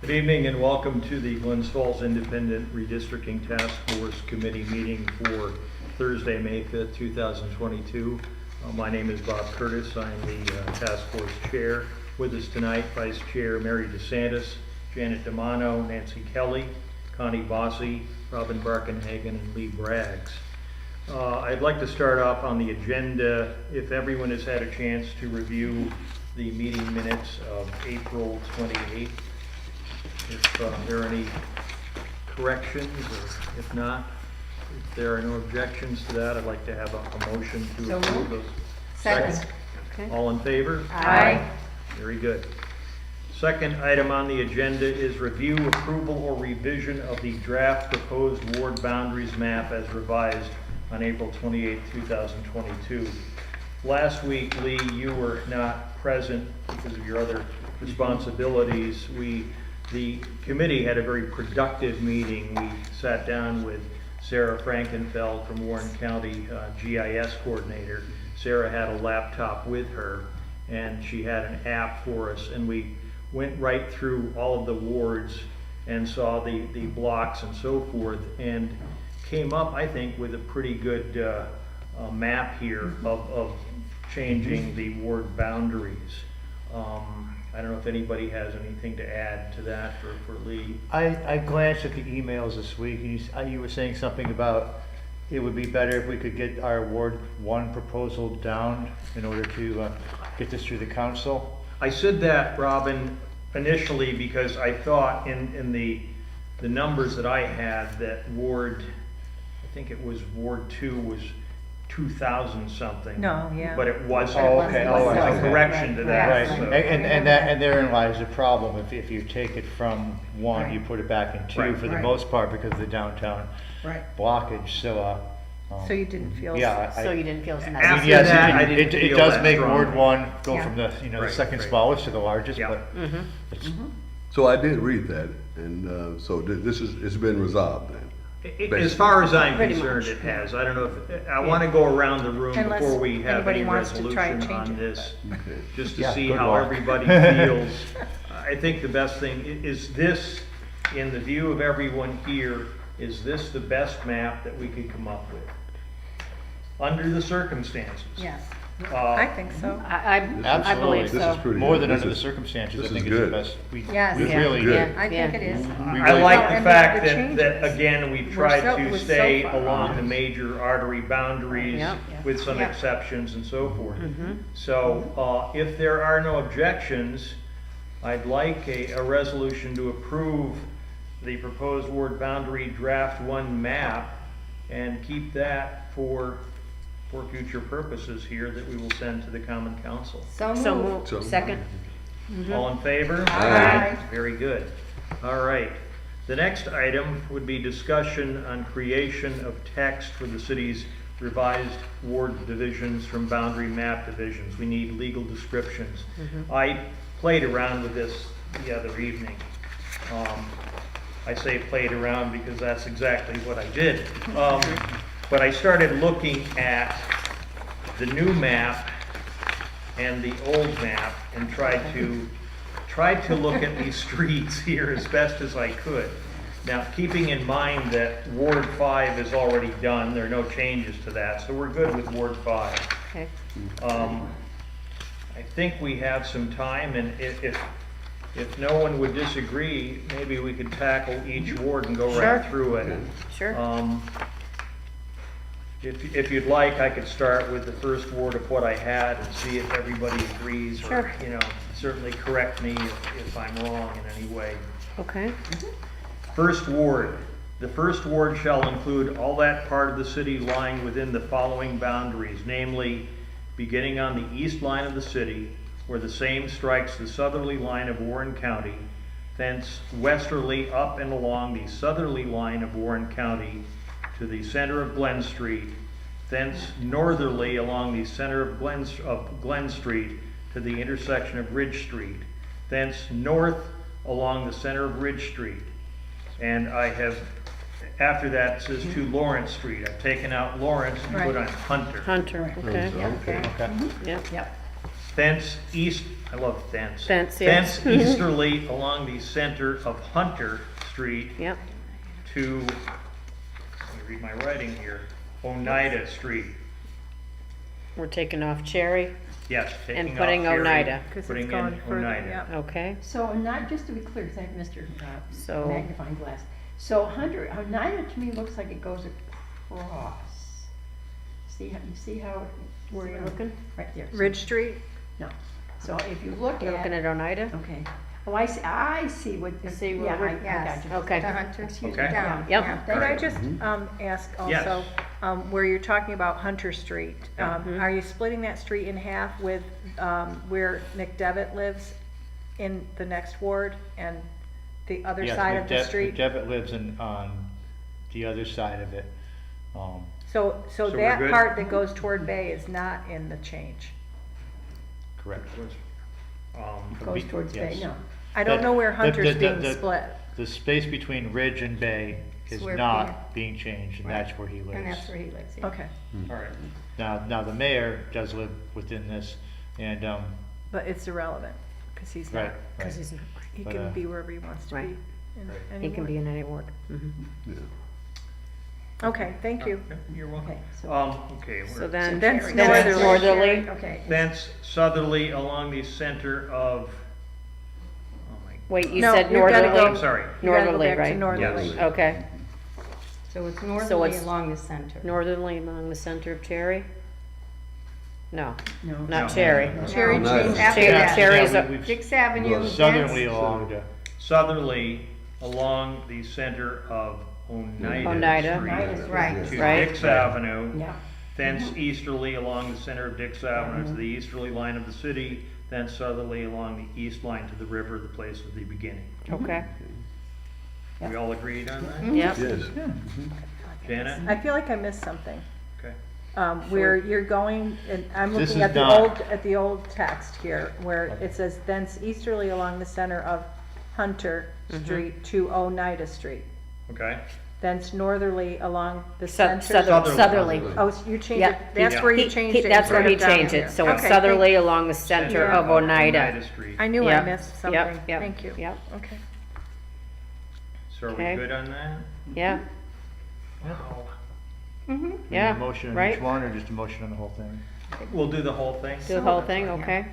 Good evening and welcome to the Glens Falls Independent Redistricting Task Force Committee meeting for Thursday, May 5th, 2022. My name is Bob Curtis. I'm the Task Force Chair. With us tonight, Vice Chair Mary DeSantis, Janet DeMano, Nancy Kelly, Connie Bossi, Robin Barkenhagen, and Lee Braggs. I'd like to start off on the agenda. If everyone has had a chance to review the meeting minutes of April 28th, if there are any corrections, or if not, if there are no objections to that, I'd like to have a motion to approve those. Second. Okay. All in favor? Aye. Very good. Second item on the agenda is review, approval, or revision of the draft proposed ward boundaries map as revised on April 28, 2022. Last week, Lee, you were not present because of your other responsibilities. The committee had a very productive meeting. We sat down with Sarah Frankenfeld from Warren County GIS coordinator. Sarah had a laptop with her and she had an app for us, and we went right through all of the wards and saw the blocks and so forth, and came up, I think, with a pretty good map here of changing the ward boundaries. I don't know if anybody has anything to add to that for Lee. I glanced at the emails this week, and you were saying something about it would be better if we could get our Ward 1 proposal down in order to get this through the council. I said that, Robin, initially because I thought in the numbers that I had that Ward, I think it was Ward 2 was 2,000 something. No, yeah. But it wasn't. Oh, okay. There was Oh, a correction to that. Right, So. and therein lies the problem. If you take it from 1, you put it back in 2 Right. for the most part because of the downtown blockage. So you didn't feel. Yeah, so you didn't feel. After yes, that, I it didn't feel does that make strongly. Ward 1 go Yeah. from the the Right, second right. smallest to the largest, Yeah. but it's, So I did read that, and so it's been resolved then. As far as I'm Pretty concerned, much, it has. I don't know if, I want to go around the room Unless before we have anybody any wants to try and resolution change on it, this, Okay. just to Yeah, see good how luck. everybody feels. I think the best thing, is this, in the view of everyone here, is this the best map that we could come up with? Under the circumstances. Yes. Uh, I think so. I Absolutely. believe This so. is pretty more good. than This under the is- circumstances. this I think is it's the good. best. Yes. This is Yeah. good. I think it is. I like the And fact the that changes again, we were tried so- to was so stay far along off. the major artery boundaries Yep. with some Yep. exceptions and so forth. So, if there are no objections, I'd like a resolution to approve the proposed ward boundary draft 1 map and keep that for future purposes here that we will send to the common council. So So- moved. Second. All in favor? Aye. Very good. All right. The next item would be discussion on creation of text for the city's revised ward divisions from boundary map divisions. We need legal descriptions. I played around with this the other evening. I say played around because that's exactly what I did. But I started looking at the new map and the old map and tried to look at these streets here as best as I could. Now, keeping in mind that Ward 5 is already done, there are no changes to that, so we're good with Ward 5. Okay. I think we have some time, and if no one would disagree, maybe we could tackle each ward and go right Sure. through it. Sure. If you'd like, I could start with the first ward of what I had and see if everybody agrees, or, Sure. certainly correct me if I'm wrong in any way. Okay. First ward. The first ward shall include all that part of the city lying within the following boundaries, namely, beginning on the east line of the city, where the same strikes the southerly line of Warren County, thence westerly up and along the southerly line of Warren County to the center of Glen Street, thence northerly along the center of Glen Street to the intersection of Ridge Street, thence north along the center of Ridge Street. And I have, after that, it says to Lawrence Street. I've taken out Lawrence and put on Hunter. Hunter. Okay. Okay. okay. Yep. Yep. Thence east, I love thence. Thence, yes. Thence easterly along the center of Hunter Street Yep, to, let me read my writing here, Oneida Street. we're taking off Cherry, Yes, taking And off putting Cherry, Oneida. Putting Because in it's going further, Oneida. yep. Okay, So, not just to be clear, because I have Mr. So- magnifying glass. So Oneida to me looks like it goes across. See how, you see how? where are you looking? Right there. So- Ridge Street, No. So if you look you're looking at, at Oneida? okay. Oh, I see what. You see where yeah, we're- I yes, got you. okay. The Hunter, excuse me. Okay. down. Yep. Yeah. Could Could I Alright. just ask Yes. also, where you're talking about Hunter Street, Yeah. are you splitting that street in half with where Nick Devitt lives in the next ward and the other Yes, side of the street? Devitt lives on the other side of it. So So we're that good? part that goes toward Bay is not in the change. Correct. Goes towards Bay, Yes. no. I don't know where Hunter's being the- split. The space between Ridge and Bay is Where not being changed, and Right. that's where he lives. And that's where he lives, yeah. Okay, All right. Now the mayor does live within this, and, but it's irrelevant, because he's not, right, Because right. he's, he But, can be wherever he wants to Right. be. in Right. any he can ward. be in any ward. Mhm. Yeah. Okay, thank you. Yeah, You're welcome. Okay, so. Okay, So we're, then, Then Cherry. northerly. northerly, Okay. thence southerly along the center of, oh my, wait, you No, said you've gotta northerly? I'm sorry. You gotta go Northerly, back to right? northerly. Yes. Okay, So it's So northerly it's along the center. northerly along the center of Cherry? No, No. not No. Cherry. Cherry No. changed After Cherry- that. Cherry's Yeah, a- we've- Dix Avenue. Well, Dix- Southerly along the, Southerly along the center of Oneida. Oneida Right, Street right. to Right. Dix Avenue. Yeah. Thence easterly along the center of Dix Avenue to the easterly line of the city, then southerly along the east line to the river, the place of the beginning. Okay, We all agreed on that? yep, Yes. Janet? I feel like I missed something. Okay. Where you're going, and I'm This looking is at the not- old text here, where it says thence easterly along the center of Hunter Street to Oneida Street. Okay. Thence northerly along the Sou- center. southerly. Southerly. Oh, so you changed Yeah. it, that's Yeah. where you He- changed he- it. that's where he instead of down changed here. it, so it's Okay, southerly along the center of Oneida. Street. I knew I Yep, missed yep, something, yep, thank you. Yep, Okay. So are we Okay. good on that? yeah, Wow. yeah, a motion on right? each one, or just a motion on the whole thing? We'll do the whole thing. Do the whole thing, okay?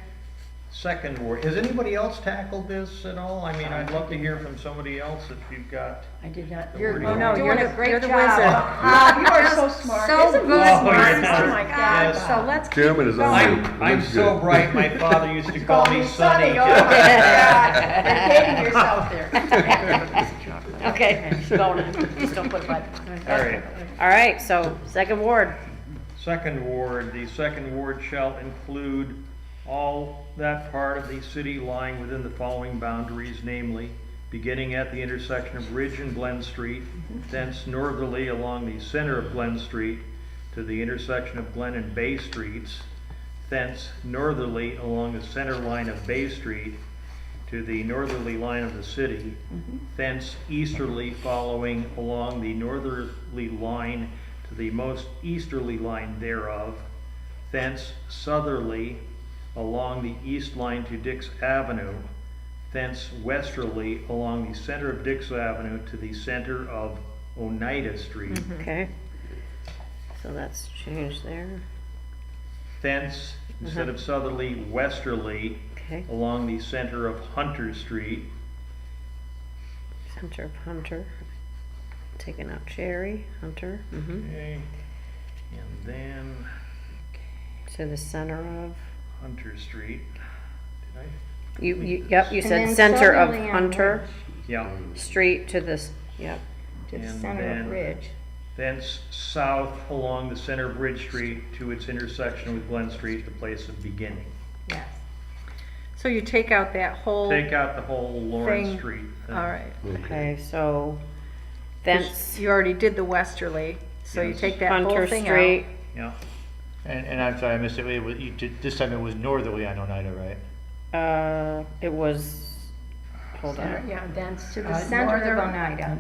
Second ward, has anybody else tackled this at all? I mean, I'd love to hear from somebody else if you've got. I did not. You're- You're Oh, no, doing you're a the- great you're the job. wizard. You are so smart. So Isn't he good. Oh, smart? yes. Oh my God. Yes. So let's keep Chairman is going. on. I'm That's so good. bright, my father used to call me Sonny. Oh my God. You're dating yourself there. Okay, just going, just don't put like. All right. All right, so, second ward, Second ward, the second ward shall include all that part of the city lying within the following boundaries, namely, beginning at the intersection of Ridge and Glen Street, thence northerly along the center of Glen Street to the intersection of Glen and Bay Streets, thence northerly along the center line of Bay Street to the northerly line of the city, thence easterly following along the northerly line to the most easterly line thereof, thence southerly along the east line to Dix Avenue, thence westerly along the center of Dix Avenue to the center of Oneida Street, okay? So that's changed there, thence, instead of southerly, westerly okay? along the center of Hunter Street, Center of Hunter, taking out Cherry, Hunter, okay, and then to the center of, Hunter Street. Did I? yep, you And said then center of southerly on Hunter Ridge, Yeah, Street to this, yep, To the And center then- of Ridge. thence south along the center of Ridge Street to its intersection with Glen Street, the place of beginning. Yes. So you take out that whole, Take out the whole Lawrence Thing. Street thing. all right. okay, so, thence You already did the westerly, so you Yes. take that whole Hunter thing Street, out. Yeah, And I'm sorry, I missed it, it was, you did, this time it was northerly on Oneida, right? it was, hold Center, on, yeah, thence To the north center of of- Oneida.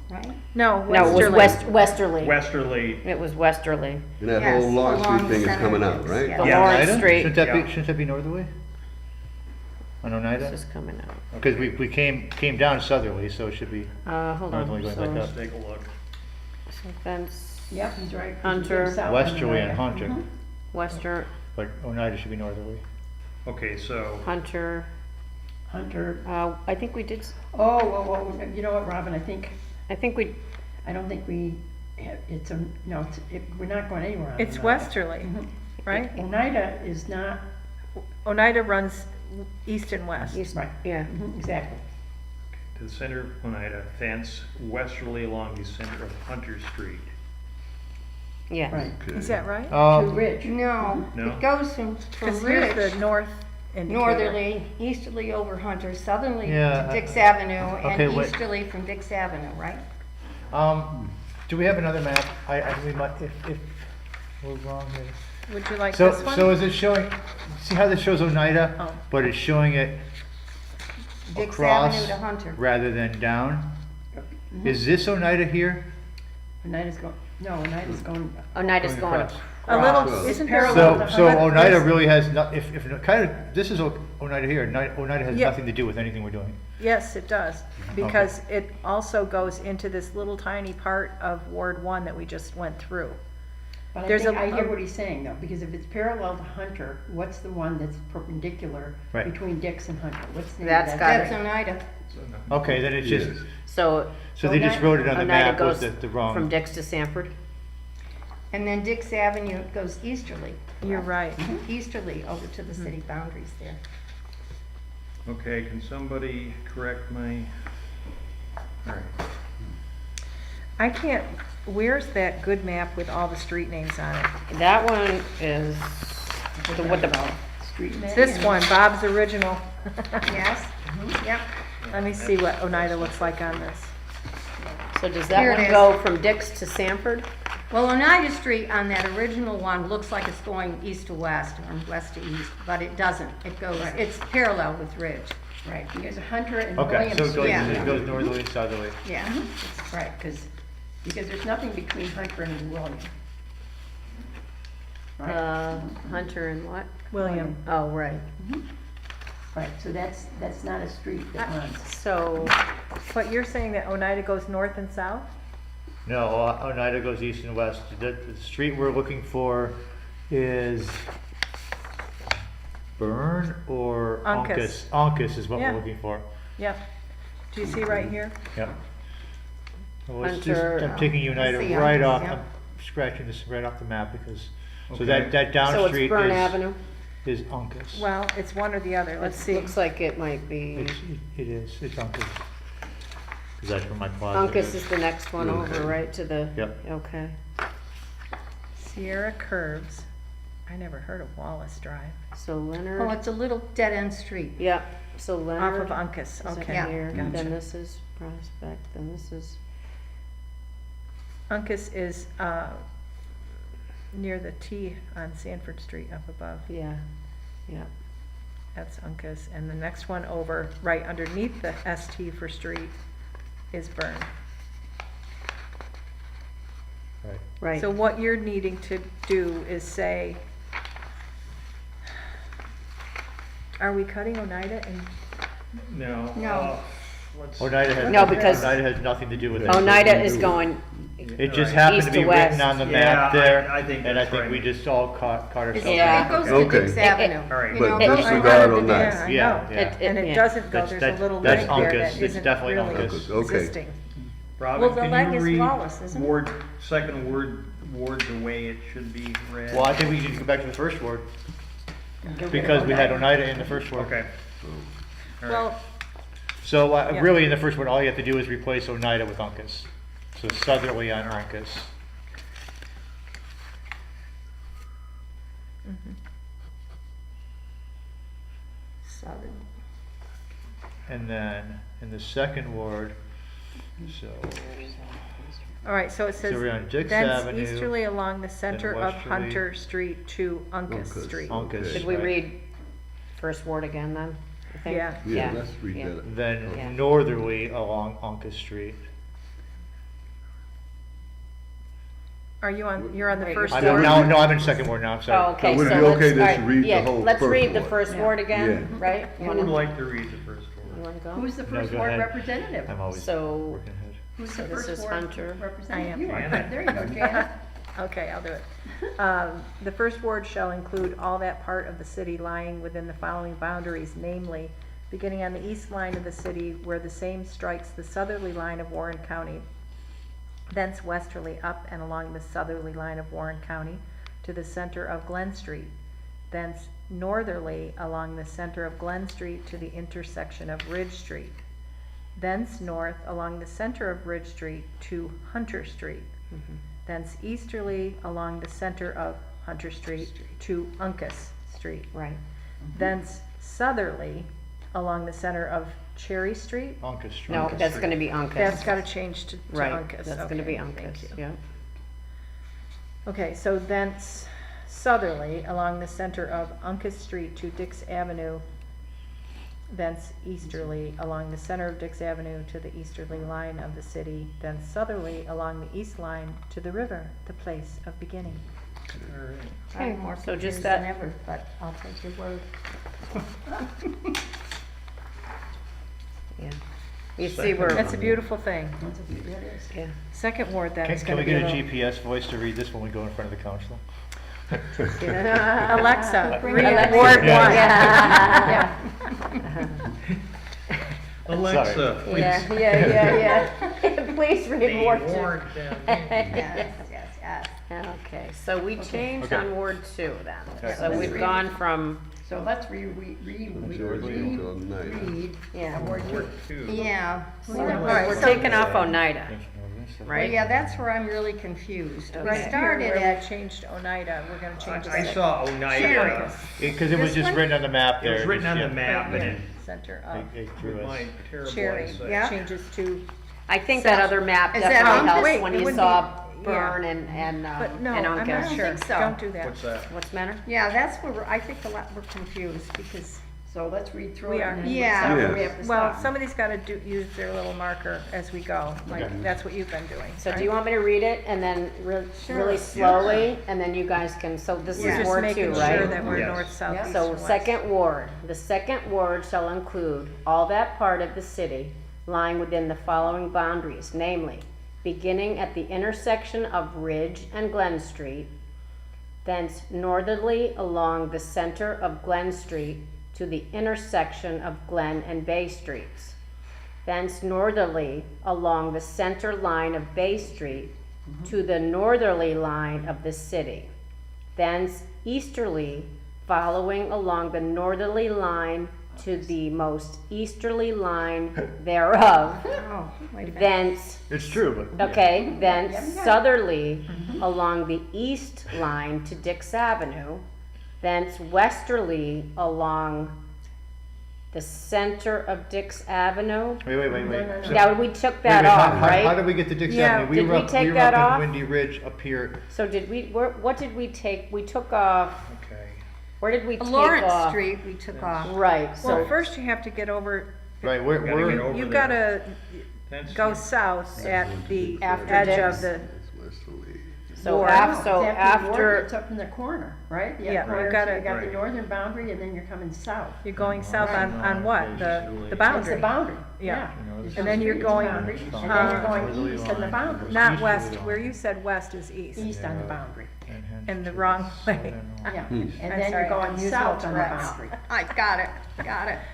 right? No, No, it was westerly. Westerly, It was westerly. And that Yes, whole Long along Street the thing is center coming of out, this, right? yeah. On Yeah. Lawrence Oneida? Street. Shouldn't that be northerly? On This Oneida? is coming out. Because we came down southerly, so it should be Hold on. northerly going back So, up. let's take a look. so fence, Yep, he's right. Hunter. South Westerly and Oneida. Hunter, Mhm. western, but Oneida should be northerly. Okay, so, Hunter, Hunter, I think we did, whoa, you know what, Robin, I think we, I don't think we, it's a, no, we're not going anywhere on it's Oneida. westerly, Mhm. right? Oneida is not, Oneida runs east and west. used, right, yeah. mhm, exactly. to the center of Oneida, fence westerly along the center of Hunter Street. Yeah. Right. Okay. Is that right? To Ridge. No, No? it goes from Because here's Ridge, the north indicator. northerly, easterly over Hunter, southerly Yeah, to Dix Avenue, okay, and wait. easterly from Dix Avenue, right? Do we have another map? We might, if we're wrong here. Would you like So, this one? so is it showing, see how this shows Oneida? Oh. But it's showing it Dix across Avenue to Hunter. rather than down? Mhm. Is this Oneida here? Oneida's going, no, Oneida's going, Oneida's going across. A little, Across. isn't there a Parallel little? to So Hunter. Oneida there's- really has not, if kind of, this is Oneida here, Oneida has Yeah. nothing to do with anything we're doing. Yes, it does, because it also goes into this little tiny part of Ward 1 that we just went through. but I There's think, a- I hear what he's saying though, because if it's parallel to Hunter, what's the one that's perpendicular Right. between Dix and Hunter? What's the name That's of got that? That's it. Oneida. Okay, then it's just, Yes. So so they just wrote it on the Oneida map goes with the from wrong. Dix to Sanford. And then Dix Avenue goes easterly. You're right. Easterly over to the city boundaries there. Okay, can somebody correct my, all right. I can't, where's that good map with all the street names on it? That one is, what the, Street name? This one, Bob's Original. Yes? Yep. Let me see what Oneida looks like on this. so does Here that it one is. go from Dix to Sanford? Well, Oneida Street on that original one looks like it's going east to west or west to east, but it doesn't. It goes, it's parallel with Ridge. Right, because Hunter and Okay, Williams. so it goes, Yeah. it goes northerly and southerly. Yeah. Right, because there's nothing between Hunter and William. Right, Hunter and what? William. Oh, right. right, so that's not a street that runs. So, But you're saying that Oneida goes north and south? No, Oneida goes east and west. The street we're looking for is Burn or Uncas. Uncas? Uncas is what Yeah. we're looking for. Yep. Do you see right here? Yep. Well, it's Hunter, just, I'm taking Oneida see right Uncas, off, yeah. I'm scratching this right off the map because, so Okay. that down so street it's Burn is, Avenue? is Uncas. Well, it's one or the other. Let's see. Looks like it might be, It is, it's Uncas. Cause that's where my closet Uncas is the next one Okay. over, right, to the, Yep. okay. Sierra Curves. I never heard of Wallace Drive. So Oh, Leonard, it's a little dead-end street. yeah, so Off Leonard. of Uncas, is it okay. Yeah. here? Gotcha. Then this is Prospect, then this is, Uncas is near the T on Sanford Street up above. yeah, yeah. That's Uncas. And the next one over, right underneath the ST for street, is Burn. Right. Right. So what you're needing to do is say, are we cutting Oneida and, No. No. Let's, Oneida has, No, because- Oneida has nothing to do with it. Oneida is going, It just Right. happened East to to be written west. on the Yeah, map there, I think and I that's think right. we just all caught ourselves. Yeah. It goes Okay. to Dix Avenue. All right. You But know, It- those it- are disregard the on that. dead. I Yeah, know. yeah. And yeah. it doesn't go, That's- there's that- a little that's leg there Uncas. that It's isn't definitely really Uncas. Okay. existing. Robin, Well, the can leg you is read Wallace, isn't it? ward, second word the way it should be read? Well, I think we need to go back to the first word, because we had Oneida in the first word. Okay. All right. Well, So, Yeah. really, in the first word, all you have to do is replace Oneida with Uncas. So southerly on Uncas. Southern. And then, in the second word, so, all right, so it says, we're on Dix thence Avenue, easterly along the center of westerly. Hunter Street to Uncas Uncas. Street. Uncas. Okay. should we right. read first word again then? I think? Yeah. Yeah, let's read yeah. that. Then Yeah. northerly along Uncas Street. Are you on, you're on the Wait, first I'm, ward? no, I'm in second ward now, I'm Oh, sorry. okay, would so it be let's, okay just all to right, read the yeah, whole let's first read the ward? first Yeah. ward again, Yeah. right? You Who would wanna, like to read the first you word? wanna go? Who's the No, first go ward ahead. representative? I'm always So- working ahead. Who's So the this first is ward Hunter. representative? I am. You are. Janet. There you go, Janet. Okay, I'll do it. The first ward shall include all that part of the city lying within the following boundaries, namely, beginning on the east line of the city where the same strikes the southerly line of Warren County, thence westerly up and along the southerly line of Warren County to the center of Glen Street, thence northerly along the center of Glen Street to the intersection of Ridge Street, thence north along the center of Ridge Street to Hunter Street, thence easterly along the center of Hunter Street to Uncas Street, Right, thence southerly along the center of Cherry Street. Uncas Street. no, that's gonna be That's Uncas, gotta change to right, Uncas. that's gonna be Okay, Uncas, thank you. yeah. Okay, so thence southerly along the center of Uncas Street to Dix Avenue, thence easterly along the center of Dix Avenue to the easterly line of the city, then southerly along the east line to the river, the place of beginning. All right. Okay, more so just confused that. than ever, but I'll take your word. Yeah. You see where, That's a beautiful thing. yeah. Second ward then Can, is can gonna we be get a a little. GPS voice to read this when we go in front of the council? Alexa, read Alexa. Ward one. Yeah. Alexa, please. Yeah. Please read The Ward ward two. down Yes, yes, yes. Okay, so we changed Okay. on Ward two then. Okay. So we've gone from, So let's Until night. read. yeah, Ward two. Yeah. we're taking off Oneida, Well, right? yeah, that's where I'm really confused. We Okay. Right here, started where we at, changed Oneida, we're gonna change I the saw Cherry. Oneida. Because it was This just one? written on the map It there. was written on the yeah. map and it, center of It drew with us. my terrible Cherry, eyesight. Yeah. changes to, I think that other map Is that definitely Uncas? helps Wait, when it you wouldn't saw be- Burn yeah. and but no, and I'm Uncas. not sure, think so. don't do that. What's that? What's the matter? yeah, that's where I think we're confused because, So let's read through We it are. and then Yeah. where we have to Well, stop. somebody's gotta use their little marker as we go, like, Okay. that's what you've been doing. So do right? you want me to read it and then really slowly, and then you guys can, so this We're is just Ward making two, sure right? that we're Yes. north, south, Yeah. east, So and west. second ward, the second ward shall include all that part of the city lying within the following boundaries, namely, beginning at the intersection of Ridge and Glen Street, thence northerly along the center of Glen Street to the intersection of Glen and Bay Streets, thence northerly along the center line of Bay Street to the northerly line of the city, thence easterly following along the northerly line to the most easterly line thereof, oh, wait a minute. thence, It's true, but. okay, thence Yeah. southerly along the east line to Dix Avenue, thence westerly along the center of Dix Avenue. Wait. So- Now, we took wait, that wait, off, how right? did we get to Dix Yeah, Avenue? did we up- take were that up off? in Windy Ridge up here. So did we, what did we take? We took off, Okay. where did we take Lawrence off? Street we took off. Right, Well, so, first you have to get over, Right, Gotta get we're, over you've there. gotta That's- go south at the After edge Dix. of the, That's westerly. so Ward. so It's after the ward, after, it's up in the corner, right? Yeah, corner, you so gotta- You got the Right. northern boundary and then you're coming south. you're going south on what? The That's the boundary? boundary, Yeah. yeah. And then you're going, And then you're uh, going east on the boundary, not west, where you said west is east, east on the boundary, and the wrong way. yeah. Hmm. And I'm then sorry, you're going I'm using south on the Tourette's. boundary. I got it.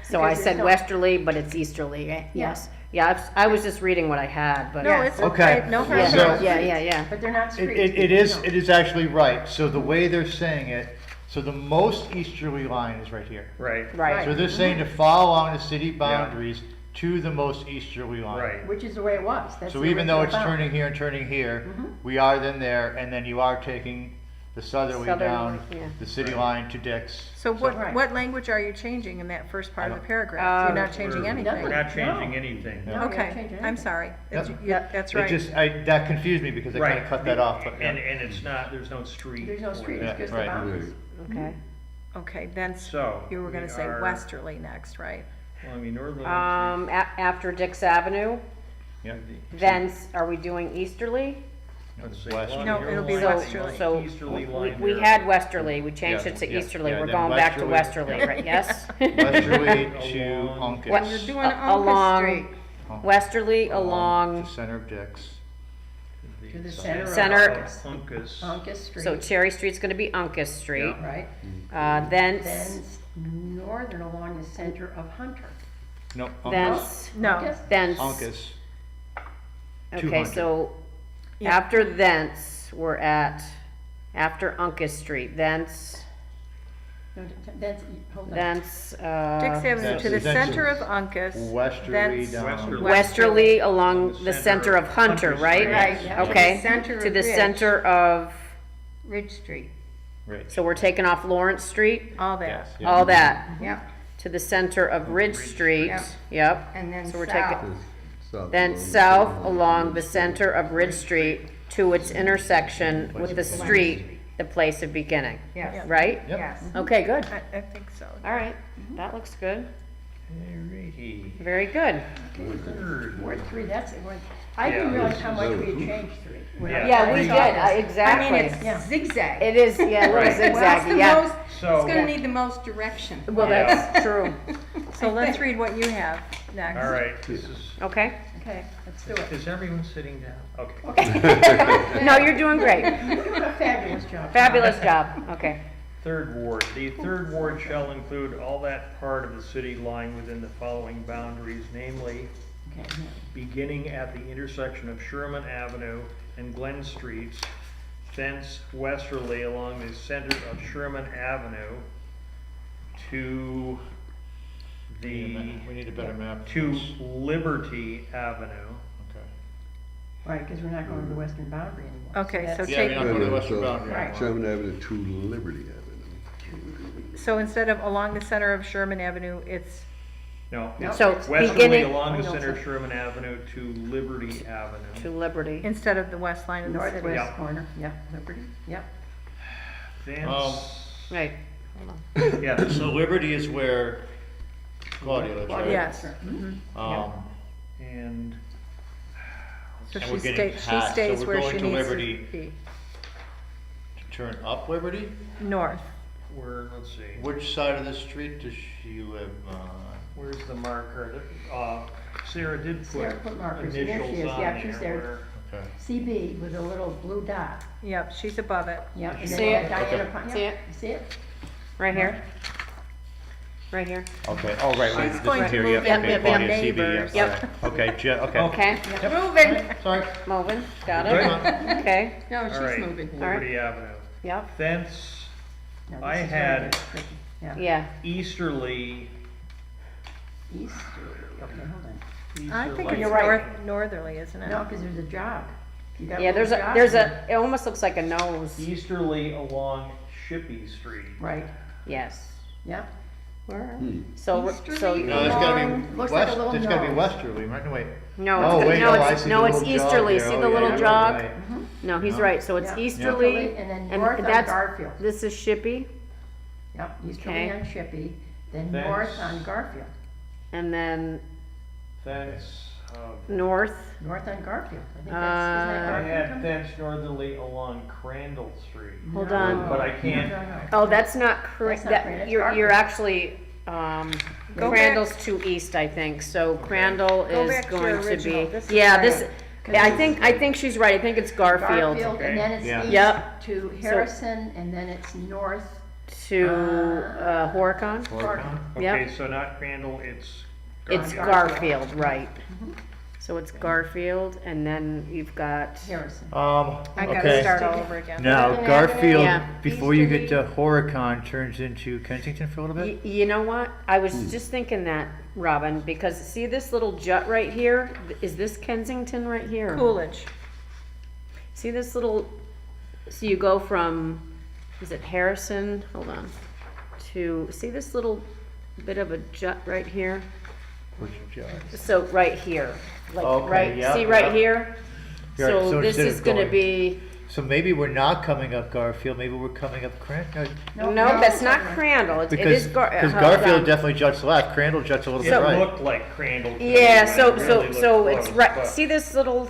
so I because said there's no- westerly, but it's easterly, eh? Yes. Yeah, I was just reading what I had, but. No, it's Okay. okay, no Yeah. hard So- feelings. Yeah. But they're not It, streets. it is, no. it is actually right. So the way they're saying it, so the most easterly line is right here. Right. Right. So they're saying to follow along the city boundaries to the most easterly line. Right. Which is the way it was. That's So the even though it's original boundary. turning here and turning here, Mhm. we are then there, and then you are taking the southerly Southern, down yeah. the city Right. line to Dix. So Right. what language are you changing in that first part of the don't- paragraph? You're not changing We're anything? not changing No. anything. No, you're not Okay, changing I'm anything. sorry. It's- Yep. Yeah, that's It right. just, that confused me because I kind Right. of cut that off, but. And it's not, there's no street. There's no for street, it. it's just the right. boundaries. Okay. Okay, then So. you were we gonna say are- westerly next, right? Well, I mean, northerly. After Dix Avenue, Yeah. thence, are we doing easterly? Let's see. West. along No, your it'll be line, westerly. So, Easterly we, line we here. had westerly, we changed Yeah, it to yeah, easterly, yeah, we're then going back to westerly. westerly, right, yes? Westerly to Along- Uncas. We're doing Along- Uncas Street. Westerly The along, center of Dix. To the center of Center- Uncas. Uncas Street. so Cherry Street's gonna be Uncas Street. Yeah. Right, Thence, then northern along the center of Hunter. No, Uncas. thence, No. Uncas? thence. Uncas. Okay, 200. so Yeah. after thence, we're at, after Uncas Street, thence, No, that's, hold on. thence, Dix Avenue That's to the essentially center of Uncas. Westerly thence- down. Westerly. westerly along the center of Hunter, right? Street. Right, Yeah. Okay, Center to of the Ridge. center of, Ridge Street, Right. so we're taking off Lawrence Street, All that. Yes, yeah. all that, yep, to the center of Ridge Street, Yep. yep. and then So we're taking- south. South Then along the south center. along the center of Ridge Street to its intersection with the street, the place of beginning, Yes, right? Yep. yes. Okay, good, I think so. all right, that looks good, Alrighty. very good. Third. Ward 3, that's it. I didn't Yeah. realize how much we had changed 3. When I- Yeah, we I did, saw this. exactly. I mean, it's Yeah. zigzag. It is, yeah, a little Right. Well, that's the zigzaggy, yeah. most, So- it's gonna need the most direction. Well, Yeah. that's true, So let's read what you have next. All right, this is, okay. Okay, let's do it. is everyone sitting down? Okay. Okay. No, you're doing great, You're doing a fabulous job. fabulous job, okay. Third ward, the third ward shall include all that part of the city lying within the following boundaries, namely, Okay, yeah. beginning at the intersection of Sherman Avenue and Glen Streets, thence westerly along the center of Sherman Avenue to the, We need a better map. to Liberty Avenue. Okay. Right, because we're not going to the western boundary anymore. Okay, so that's- Yeah, we're take, not going to the western So, boundary. Right. anymore. Sherman Avenue to Liberty Avenue. so instead of along the center of Sherman Avenue, it's, No, No. it's So westerly beginning along the Oh, no, center of sorry. Sherman Avenue to Liberty Avenue. to Liberty, instead of the west line of the city. Yeah. Northwest corner, yep, Liberty, yep. Thence, right, hold on. yeah, So Liberty is where Claudia lives, right? Yes. Um, and So And she we're getting stays, past, she stays so we're where going she to needs to Liberty. be, turn up Liberty? north. we're, let's see, Which side of the street does she live on? where's the marker? Sarah did Sarah put put markers. There she initials is. on Yeah, she's there. there. Okay. CB with a little blue dot, Yep, she's above it. yep. and See then it? Diana Okay. Pine- See yep, it? you See it? Right here, right here, Okay, oh, right, right, She's this going is to here, move yep, in okay, with Claudia, the CB, neighbors. yep, Yep. okay, okay. okay, Moving, Sorry. moving, got Good. it, okay, no, All she's right, moving. Liberty Avenue. yep, Thence No, this I is had- very tricky. Yeah, yeah, easterly. east, okay, hold on. I think easterly- it's you're right. northerly, isn't it? No, because there's a jog. You got yeah, little jogs there's there. a, it almost looks like a nose, Easterly along Shippey Street. Right, yes. yeah. Where? Easterly No, it's gotta along- be looks like a west, little it's gotta be nose. westerly, right, no, wait. No, Oh, it's, wait, no, I it's, see no, the it's little jog easterly, there. see Oh, the yeah, little right, jog? right. No, he's No. right, so it's Yeah. easterly, And then and north on that's- Garfield. this is Shippey, Yep, easterly Okay. on Shippey, then Thence- north on Garfield. and then Thence, north, North on Garfield. I think that's, isn't Uh, that I Garfield? had coming? thence northerly along Crandall Street. hold No, on. But I can't- no, no. Oh, that's not That's not that, Crandall, it's you're Garfield. actually, Go Crandall's to east, I think, so Crandall Go is back to your going to original. be, This is yeah, right. this, I think she's right, I think it's Garfield Garfield, and then Yeah. it's east Yep. to Harrison, and then it's north. to, Horicon. Oregon? Yep. Okay, so not Crandall, it's It's Garfield. Garfield, right. So it's Garfield, and then you've got, Harrison. I gotta okay. start all over again. Now, Northern Garfield, Yeah. before you get to Horicon, turns into Kensington for a little bit? you know what? I was just thinking that, Robin, because see this little jut right here? Is this Kensington right here? Coolidge. See this little, so you go from, is it Harrison? Hold on. To, see this little bit of a jut right here? Which judge? So right here, like, Okay, right, yeah, see right yeah. here? Yeah, So so this instead is of gonna going- be, So maybe we're not coming up Garfield, maybe we're coming up Crandall. no, that's not Crandall, it Because is hold Garfield on. definitely juts left, Crandall juts a little bit It right. looked like Crandall. to me Yeah, when so, it so, really so looked it's close, right, but- see this little,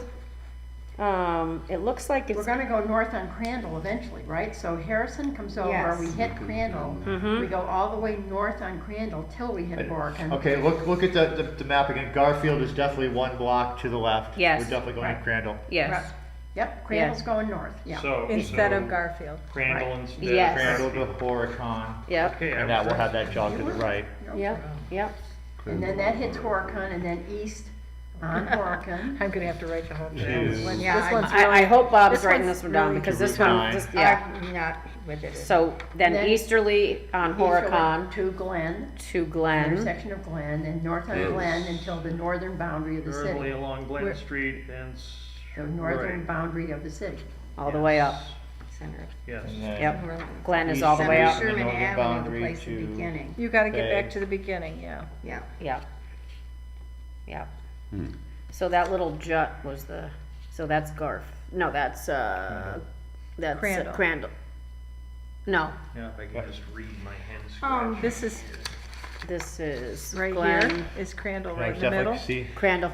It looks like We're it's, gonna go north on Crandall eventually, right? So Harrison comes over, Yes. we hit Crandall, we go all the way north on Crandall till we hit Boracay. Okay, look at the map again. Garfield is definitely one block to the left. Yes. We're definitely going to Right. Crandall. yes, Yep, Crandall's going north, yeah. So. Instead so of Garfield. Crandall instead. Yes. Crandall to Horicon. yep, Okay. And that will have that jog to the right. yep, yep. And then that hits Horicon and then east on Horicon. I'm gonna have to write the whole thing. Two. This one- Yeah, this one's I really- hope Bob's this writing one's this one down really because Route this one, 9. just, yeah. I'm not with it. So then Then- easterly on Horicon To Glen, to Glen. intersection of Glen, and north on Yes. Glen until the northern boundary of the Northerly city. along We're- Glen Street and. The northern right. boundary of the city. All the way up. Center. Yes. And then Yep. Glen is all the way Center up. Sherman Northern Avenue, boundary the place of to- beginning. You gotta get Bay. back to the beginning, yeah. Yeah. Yep. Yep. Hmm. So that little jut was the, so that's Garf. No, that's Crandall. Crandall. No, Yeah, if I can just read my hand scratch. This is, this is right Glen. here is Crandall, No, right it's in the middle. definitely, see, Crandall.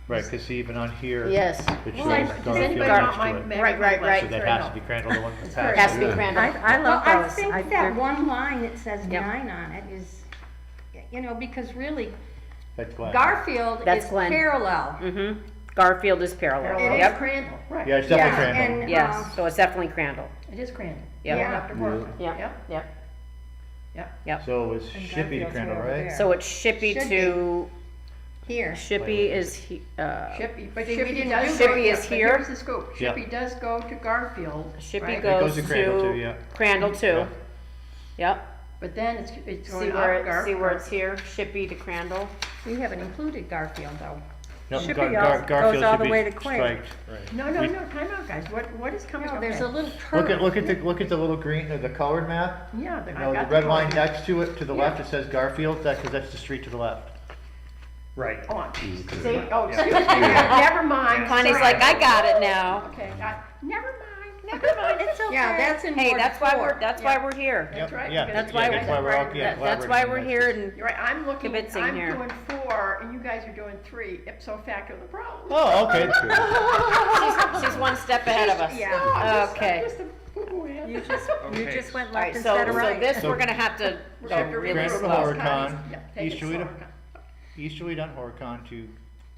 right, because see, even on here. Yes. It shows Well, does Garfield anybody next want my to it. magnifying Right, glass? So that has to be Crandall, the one that's very Has to be good. Crandall. I Well, love I those. think they're- that one line that says Yep. 9 on it is, you know, because really That's Glen. Garfield That's is Glen. parallel. Mm-hmm. Garfield is parallel. Parallel to Yep. Crandall, right. Yeah, it's definitely Yeah, Crandall. and, Yes, so it's definitely Crandall. It is Crandall. Yep. Going up to Horicon. Yep, Yep, yep, yep. yep. So it was And Shippey to Garfield's Crandall, way over right? there. So it's Shippey Should to, Here. Shippey is, Shippey, but See, we Shippey didn't does do go, Shippey yeah, is but here. here's the scoop. Yeah. Shippey does go to Garfield, Shippey right? goes to Crandall too, to yeah. Crandall too. Yeah. Yep. But then it's See going up where, see where Garfield. it's here, Shippey to Crandall? You haven't included Garfield though. No, Shippey goes Garfield all should the be way to Quaid. striped. Right. No, no, no, time out, guys. What is coming No, up? there's there? a little curve. Look at the little green, the colored map. Yeah, You I know, got the red line color. next to it, to the Yeah. left, it says Garfield, because that's the street to the left. Right. Oh, on. Okay. See, oh, Yeah. excuse me, never mind. Connie's sorry. like, I got it now. Okay, never mind. It's okay. Yeah, that's in Hey, Ward that's why 4. we're, that's why we're here. That's right, Yeah, because That's you why guys we're- are we're all, right. yeah, That's why we're collaborating. here and, You're right, I'm looking, Kibitzing I'm here. doing 4, and you guys are doing 3, ipso facto the problem. Oh, okay. she's one step ahead of us. Yeah. No, Okay. I'm just a boo-boo hand. You just Okay. went All left right, so, instead of so right. this, So- we're gonna have to We're go gonna have to really read Crandall to slow. Horicon, Yeah, take it easterly slow. to, easterly down Horicon to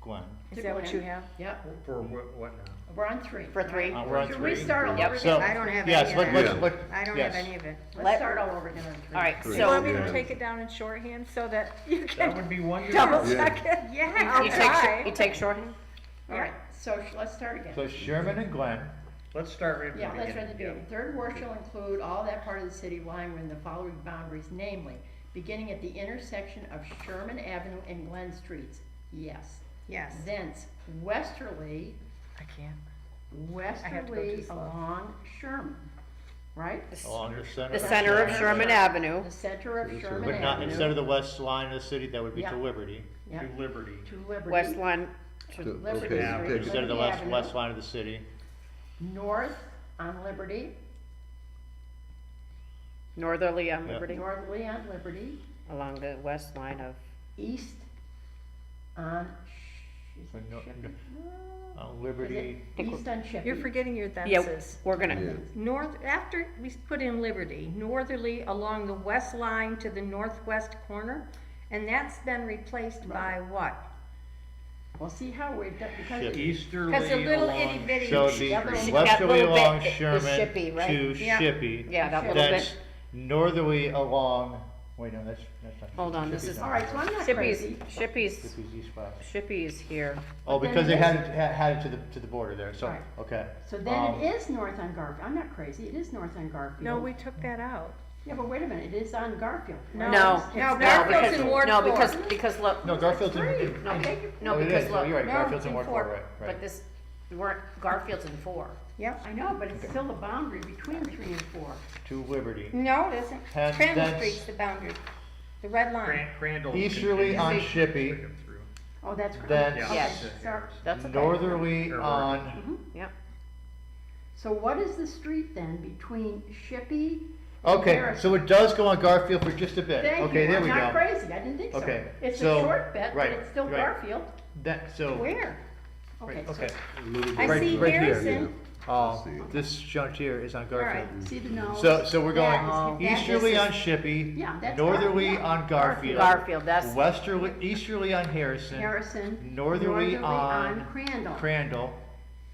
Glen. Is that what you have? Yep, For what now? we're on 3. For 3. right? We're on Should 3. we start all Yep. over So- again? I don't have Yes, any let, of let's, that. let, I don't yes. have any of it. Let's start all over again on 3. All right, Do you so want me Yeah. to take it down in shorthand so that you That can would be wonderful. double Yeah. check it? Yeah. I'll you try. take shorthand? All right, so let's start again. So Sherman and Glen, Let's start right from the Yeah, beginning. let's read the beginning. Third ward shall include all that part of the city lying within the following boundaries, namely, beginning at the intersection of Sherman Avenue and Glen Streets. Yes. Yes. Thence westerly, I can't. have to go westerly too slow. along Sherman, right? along the center. The center of Sherman Avenue. The center of Yes, sir. Sherman But not Avenue. instead of the west line of the city, that would be Yeah. to Liberty. Yeah, To Liberty. to Liberty. West line, So- Liberty Okay, Avenue. take Instead of the Liberty west, Avenue. west line of the city. North on Liberty, northerly on Yeah. Liberty, northerly on Liberty, along the west line of, east on is it No- Shippey? Liberty, Is it east on Shippey? You're forgetting your yeah, fences. we're gonna, Yeah. North, after we put in Liberty, northerly along the west line to the northwest corner, and that's been replaced by what? Well, see how we've done, because Shippey. Easterly Because a little along. itty bitty. so Yeah, the but- That westerly little bit along is Sherman Shippey, right? to Yeah. Shippey. yeah, that little That's bit. northerly along, wait, no, that's not. Hold on, this Shippey's is- not- all right, so I'm not Shippey's, crazy. Shippey's, Shippey's east-west. Shippey's here. Oh, But then because they it had is- it, had it to the border there, so, Right. okay. So then Um, it is north on Garfield. I'm not crazy. It is north on Garfield. No, we took that out. Yeah, but wait a minute. It is on Garfield. No. right? No, It's- No, it's no, Garfield's because, in Ward no, 4. because look, No, Garfield's in, Three. no, No, oh, it because is, look, you're right, No, Garfield's it's in in Ward four. 4, right, but right. this, we're, Garfield's in 4. Yep. I know, but it's still the boundary between 3 and 4. To Liberty. No, it isn't. And Crandall that's- Street's the boundary, the red line. Crandall. Easterly on continues Shippey. straight up through. Oh, that's correct. Then- Yeah. Okay, Yes. sorry. That's okay. Northerly Or- on, Yep. So what is the street then between Shippey and okay, Harrison? so it does go on Garfield for just a bit. Thank Okay, you. there I'm we not go. crazy. I didn't think so. Okay, It's so- a short bit, but right, it's still right. Garfield. That, so, Where? Okay, Okay. A little I bit. see Right here. Harrison. Oh, See. this junk here is on All right. Garfield. see the nose? So we're going That is- easterly this on is- Shippey, Yeah, that's northerly Gar- yeah. on Garfield. Garfield, that's, Westerly, easterly on Harrison. Harrison. Northerly on Crandall. Crandall,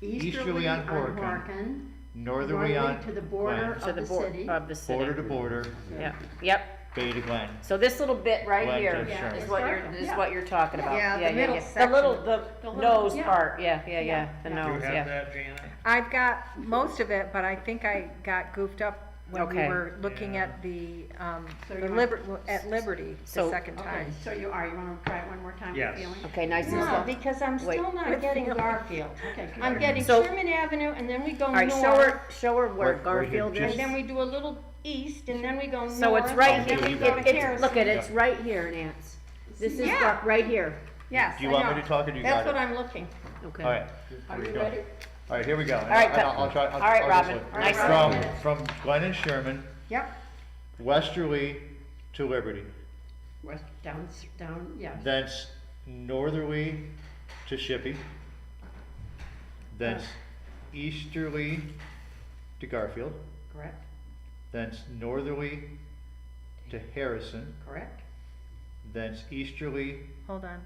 easterly on Horicon, northerly on to the border Glen, to the of the border city. of the city. border to border, Yep, yep. Bay to Glen. So this little bit right Glen here to Yeah, Sherman. is what you're, Garfield, is yeah. what you're talking about. Yeah, the middle The section. little, The the little- nose yeah. part, yeah, Yeah, the yeah. Do you nose, have yeah. that, Janet? I've got most of it, but I think I got goofed up when we Okay. were looking Yeah. at the So you want- at Liberty the So- second Okay, time. so you wanna try it one more time Yes. with feeling? Okay, nice and No, slow. because I'm Wait. still not getting Garfield. Okay, good. I'm getting So- Sherman Avenue, and then we go All right, north, show her where Right here, Garfield just- is. and then we do a little east, and then we go north. So it's right and then here, we go to it's, Harrison. look at it, it's right here, Nance. This is Yeah. right here. Yes, Do you I want me know. to talk or do you That's got what it? I'm looking. Okay. All right, Are here we you go. ready? All right, here we go. All right, I'll try. all right, I'll Robin. just look. Nice From Glen and Sherman, Yep, westerly to Liberty, West, down, yeah. thence northerly to Shippey, thence easterly to Garfield, Correct, thence northerly to Harrison, correct. thence easterly, hold on.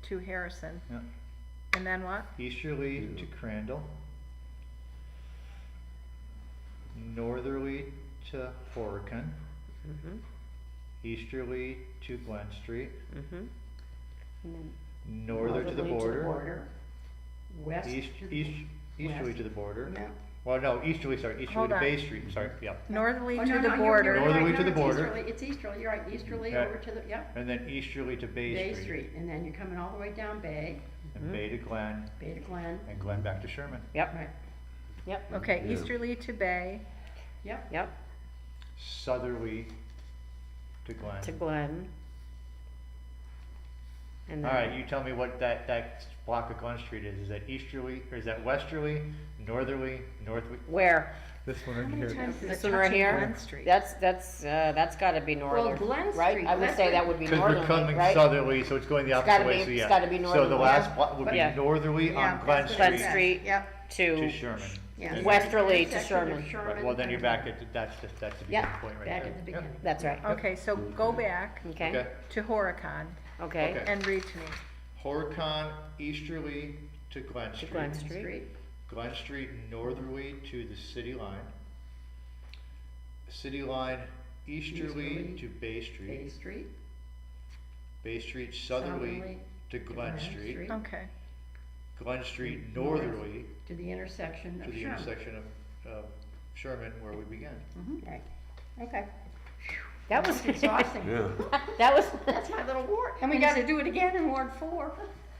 To Harrison. Yeah. And then what? easterly to Crandall, northerly to Horicon, Mhm, easterly to Glen Street, mhm. And then norther to the Northerly border, West. easterly to the border. No. Well, no, easterly, sorry, easterly Hold to on. Bay Street, sorry, yeah. Northerly Oh, to no, the no, border. you're Northerly right, to the it's border. easterly, it's easterly, you're right, easterly Okay. over to the, yep, And then easterly to Bay Bay Street, Street, and then you're coming all the way down Bay, and Bay to Glen, Bay to Glen, and Glen back to Sherman. Yep, right, yep, Okay, Yeah. easterly to Bay. yep. yep, Southerly to Glen. to Glen. And All then, right, you tell me what that block of Glen Street is. Is that easterly, or is that westerly, northerly, northly? where? This one How right many here. times is This it one right touching here? Glen Street? That's gotta be northern, Glen right? Street, I would that's say right. that would be Because we're northerly, coming right? southerly, so it's going the It's opposite gotta way, be- so it's yeah. gotta be So the northerly. last block would be Yeah. northerly Yeah, on Glen that's what Glen it Street says. Street. Yep, to To Sherman. Yeah. And- westerly to Intersection of Sherman. Right, well, then you're back at, that's the Yeah. beginning point right Back there. at the Yep. beginning. That's right, okay, so go back okay, Okay. to Horicon okay. Okay. and read to me. Horicon easterly to Glen To Street. Glen Glen Street. Street, Glen Street northerly to the city line. City line easterly Easterly to Bay Bay Street. Street. Bay Street southerly to Glen Street. Okay, Glen Street North. northerly To the intersection to of the Sherman. intersection of Sherman where we began. right, okay. That was, Exhausting. Yeah. that was, That's my little ward. And we gotta do it again in Ward 4.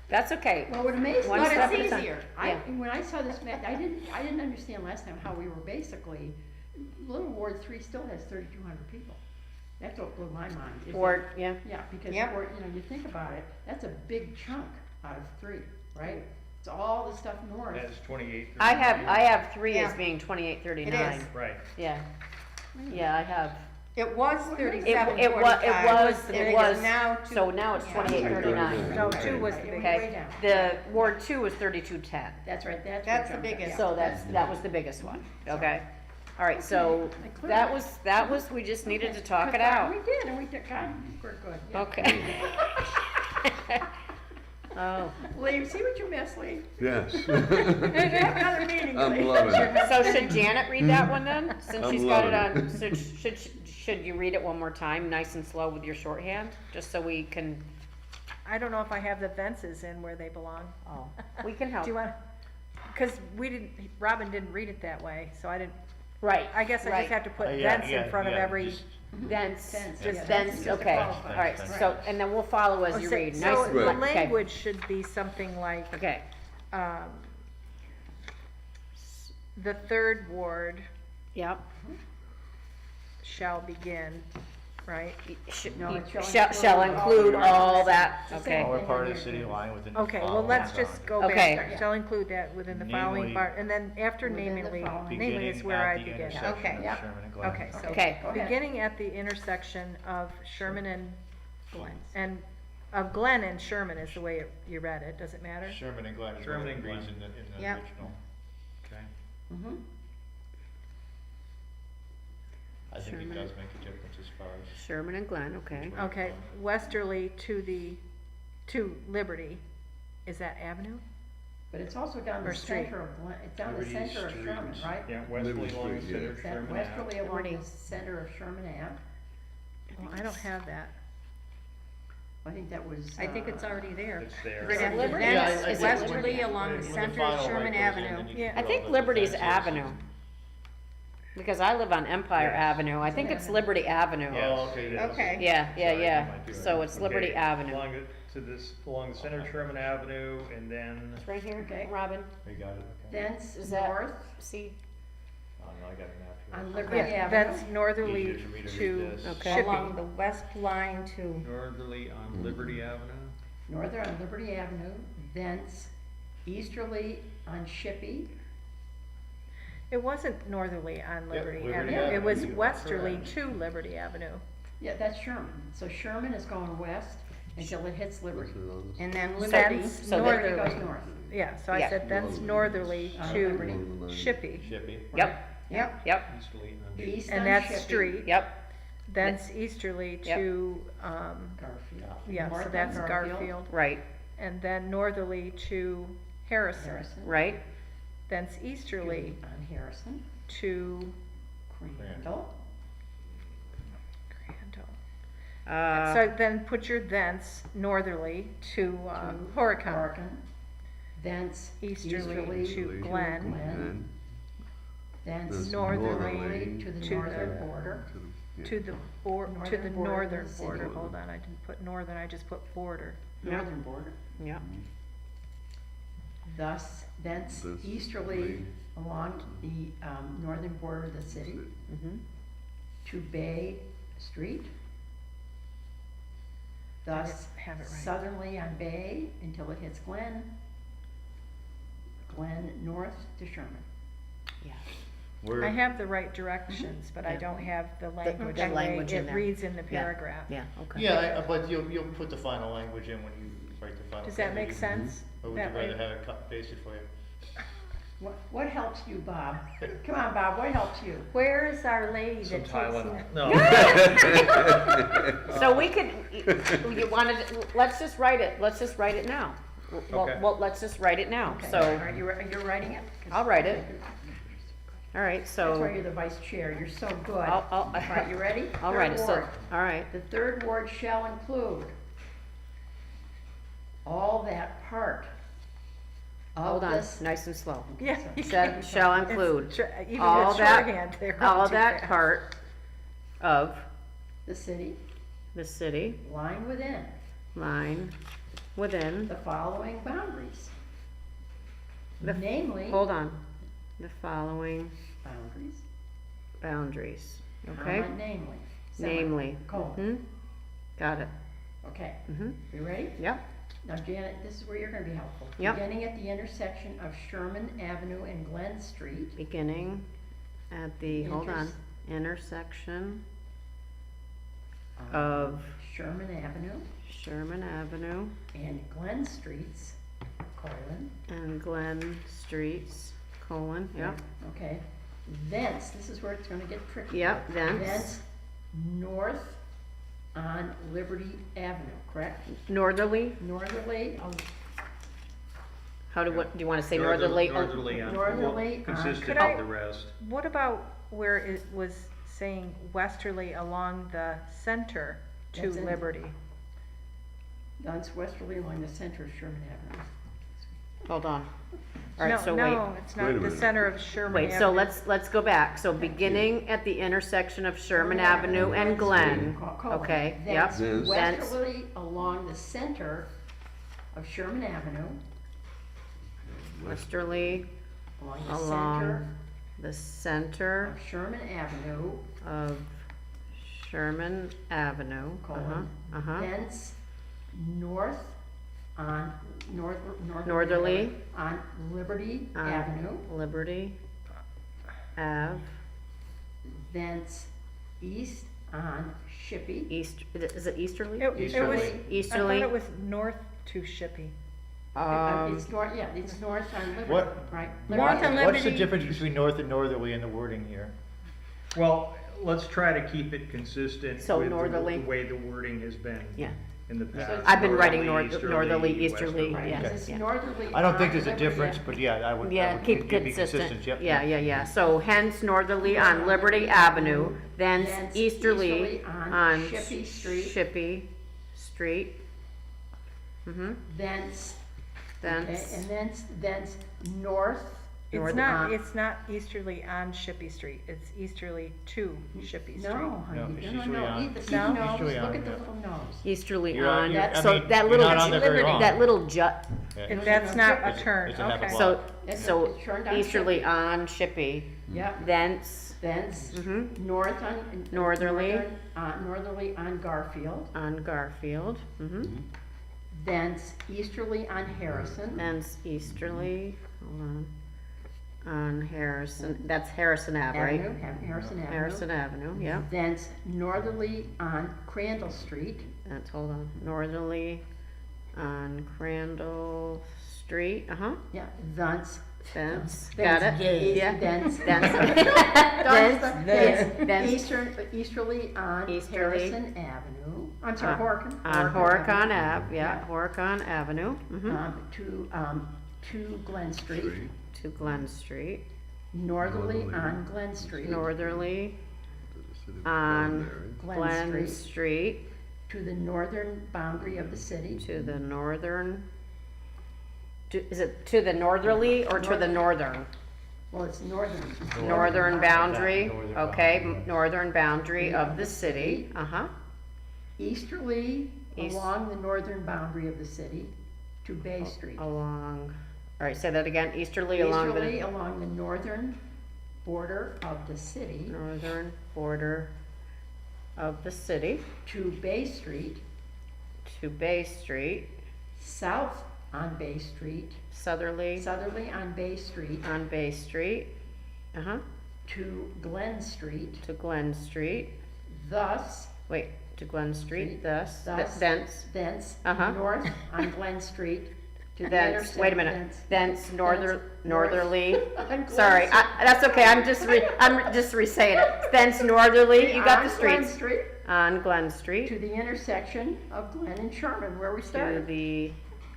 that's okay. Well, what amazed me. One But step it's at a time. easier. Yeah. When I saw this map, I didn't understand last time how we were basically, Little Ward 3 still has 3,200 people. That's what blew my mind. is that- Ward, yeah, Yeah, because Yep. Ward, you think about it, that's a big chunk out of 3, right? It's all the stuff north. That's 28. I have three as Yeah. being 2839. Right. Yeah, yeah, I have. It was It 37, it was, 45. it was, Now to. so now it's yeah. 2839. No, 2 was the Right, biggest. way Okay, down. the Ward 2 was 3210. That's right, That's what the jumped up, biggest. yeah. So that was the biggest one, okay? All right, so I cleared that it. was, we just needed to talk it But out. We did, and we did, God, we're good. yeah. Okay. Oh, Lee, see what you missed, Lee? Yes. Have another meeting, I'm Lee. loving it. so should Janet read that one then? Since I'm she's got it loving on, should you read it one more time, nice and slow with your shorthand? Just so we can, I don't know if I have the fences in where they belong. oh, we can help. Do you want, because Robin didn't read it that way, so I didn't, Right. I guess I right. just have to put Yeah, vents yeah, in front of yeah, every. just- Thence, Thence, just yeah, thence, just to okay, qualify. all right, Right. so, and then we'll follow as Oh, you so- read, So nice and the quick, okay, language should be something like, okay, the third ward yep. shall begin, right? No, it Shall include all that, okay. All are part of the city line within the Okay, well, following let's just go Okay. back, shall include that within the following Namely- part, and then after Within the namely, following. namely is Beginning where at I the begin. intersection Okay, of yeah. Sherman and Glen. okay, so Okay. Go ahead. beginning at the intersection of Sherman and Glens. and of Glen and Sherman is the way you read it, does it matter? Sherman and Glen is what Sherman it and reads Glen. in the Yep. original. Okay. Mm-hmm. I think it Sherman. does make a difference as far as. Sherman and Glen, okay. Okay, westerly to Liberty, is that Avenue? But it's also down Or the street. center of, it's down the Liberty center of Sherman, Street. right? Yeah, westerly Liberty along the Street, center yeah. of That Sherman westerly Ave. along Liberty. the center of Sherman Ave. Well, I don't have that. I think that was. I think it's already there. It's there. Right after Liberty? Venice, Yeah, I- I think westerly Liberty. along the When the center final of right Sherman goes in, Avenue. then you can Yeah. put I all think the Liberty's fences. Avenue. Because I live on Empire Yes. Avenue, I think it's Liberty Avenue. Oh, okay, yeah. Okay. Yeah, yeah, Sorry, yeah, you might be right. so it's Liberty Okay, Avenue. Along the center of Sherman Avenue, and then, It's right here, Okay. Robin, We got it, okay. Thence Is that- north see, Oh, no, I got a map here. on Liberty Yeah, Avenue. that's northerly Easier for me to read to this. Okay. Along Shippey. the west line to, northerly on Liberty Avenue. Northern on Liberty Avenue, thence easterly on Shippey, It wasn't northerly on Liberty Liberty Avenue, it was Avenue, westerly correct. to Liberty Avenue. yeah, that's Sherman. So Sherman is going west until it hits Liberty. and then Liberty. Thence So Liberty northerly. goes north. Yeah, so I Yeah. said thence northerly On to Liberty. Shippey, Shippey. yep, Yep, yep, Easterly on East and on that's Shippey, street. yep, Thence easterly Yep. to, Garfield. yeah, North so on that's Garfield. right, And then northerly to Harrison. Harrison. right, Thence easterly On Harrison, to Crandall, Crandall. uh, So then put your thence northerly to Horicon. Oregon, thence Easterly easterly to Glen. Glen, thence Thence northerly northerly to the to northern the- border, To the to the Northern border of northern the city. border, hold on, I didn't put northern, I just put border. northern border. yep, Thus, thence Thus easterly along the northern border of the city mhm, to Bay Street. Thus, Have it right. southerly on Bay until it hits Glen. Glen north to Sherman. yeah, Where, I have the right directions, but I Yeah. don't have the language the the way language in it there. reads in the Yeah. paragraph. yeah, okay. yeah, but you'll put the final language in when you write the final. Does that make copy. sense? Or would you That way- rather have it cut, pasted for you? What helps you, Bob? Come on, Bob, what helps you? where is our lady Some that takes Tylenol. the? No. So we could, you wanted, let's just write it now. Well, Okay. well, let's just write it now, Okay, so, are you, you're writing it? I'll write it. All right, That's why so, you're the vice chair, you're so good. I'll, All right, you ready? I'll Third write it, so, ward. all right, The third ward shall include all that part of hold on, this. nice and slow. Yeah. Shall include Even all with that, shorthand, they're all going too that fast. part of The city the city lying within line within, the following boundaries. The- Namely, hold on, the following boundaries, boundaries, comma, okay? namely. Namely, Colon, hmm, got it, okay, mm-hmm, you ready? yep, Now Janet, this is where you're gonna be helpful. Yep. Beginning at the intersection of Sherman Avenue and Glen Street, beginning at the, hold on, Inters- intersection of Sherman Avenue Sherman Avenue and Glen Streets, colon. and Glen Streets, colon, yep, Okay, thence, this is where it's gonna get tricky. yep, thence, Thence north on Liberty Avenue, correct? northerly, Northerly, how do, what, do you wanna say northerly? Northerly on, Northerly on- consistent Could with I- the rest. What about where it was saying westerly along the center to That's in- Liberty? thence westerly along the center of Sherman Avenue. Hold on, alright, No, so no, wait, it's Wait a not the minute. center of Sherman Avenue. wait, so let's go back, so beginning at the intersection of Sherman Avenue and Glen, Colon. okay, yep, Thence Thence. westerly along the center of Sherman Avenue, westerly along the along center the center of Sherman Avenue, of Sherman Avenue, colon. uh-huh, Thence north on Northerly. on Liberty on Avenue. Liberty Ave, Thence east on Shippey. Is it Easterly? It was, I thought Easterly. it was north to Shippey. It's north, yeah, it's north on Liberty, What- right? North on What's the Liberty. difference between north and northerly in the wording here? Well, let's try to keep it consistent So with northerly? the way the wording has been Yeah. in the past. I've been writing Northerly, northerly, easterly, westerly. yeah. Right, 'cause it's yeah. northerly. I don't think on there's a Liberty. difference, but yeah, I would. Yeah, keep it'd be consistent. Yep. Yeah. So hence northerly on Liberty Avenue, thence Thence easterly on Shippey Street. Shippey Street. Mm-hmm. Thence, okay, Thence, and thence north. It's on- it's not easterly on Shippey Street, it's easterly to Shippey Street. No, honey, No, it's no, usually no, on. see the No? nose, Usually look on, at the yeah. little nose. easterly You're on, you're- that, I so mean, that you're little, not on there very long. that little jut, Yeah. If that's not a It's- turn, it's a half a okay. block. so, That's so it, turn down easterly Shippey. on Shippey, Yep, thence, thence mhm, north on. Northerly. Northerly on Garfield, on Garfield, thence easterly on Harrison, thence easterly, hold on Harrison, that's Harrison Ave, right? Harrison Avenue. Harrison Avenue, yeah. Thence northerly on Crandall Street, That's, hold on, northerly on Crandall Street, yeah, thence. thence, got it? Yeah. Thence. Thence, Easterly on Easterly. Harrison Avenue, I'm sorry, Uh, Horicon. on Horicon Ave, yeah, Horicon Avenue, To Glen Street, Street. to Glen Street, northerly Northerly. on Glen Street, northerly To the city of on Glen Glen Glen Street, Street, to the northern boundary of the city, to the northern, is it to the northerly or to the northern? well, it's northern. Northern boundary, Northern okay, boundary. northern boundary of the city, uh-huh, Easterly East- along the northern boundary of the city to Bay Street. along, all right, say that again, easterly along Easterly the along the northern border of the city northern border of the city to Bay Street, to Bay Street, south on Bay Street, southerly southerly on Bay Street, on Bay Street, uh-huh, to Glen Street, to Glen Street, thus, wait, to Glen Street, Street, thus, thus, thence, thence, Uh-huh. north on Glen Street, to the thence, intersection. wait a minute, thence northerly, on Glen sorry, Street. that's okay, I'm just re-saying it, thence northerly, you got the On Glen streets, Street, on Glen to Street, the intersection of Glen and Sherman, where we to started, the,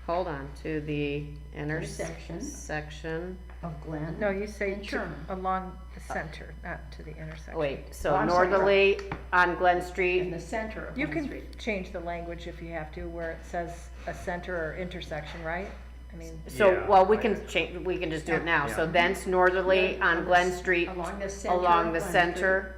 hold on, to the Intersection. intersection, of Glen. No, you say And to, Sherman. along the center, not to the intersection. wait, so Oh, I'm sorry. northerly on Glen In Street, the center of You Glen can Street. change the language if you have to, where it says a center or intersection, right? I mean, so, Yeah. well, we can change, we can just do it now, so thence northerly on Glen Street, Along the center. along of the Glen center,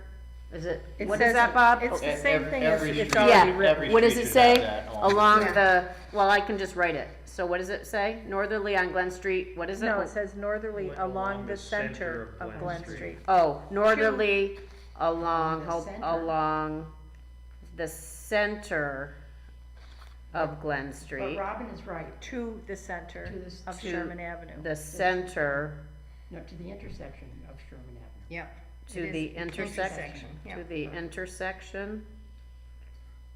is it, it what is says- that, Bob? It's the Every- same thing as every it's street- already Yeah, written. every what does street it should say? have that Along Yeah. the, well, I can just write it, so what does it say? Northerly on Glen Street, what is it? No, it says northerly Along along the the center center of of Glen Glen Street. Street. Oh, northerly along, The center. along the center of Glen But Street, Robin is right, To the center To the- of to Sherman Avenue. the center, no, to the intersection of Sherman Avenue. Yep. to It is the intersection, yeah. to the intersection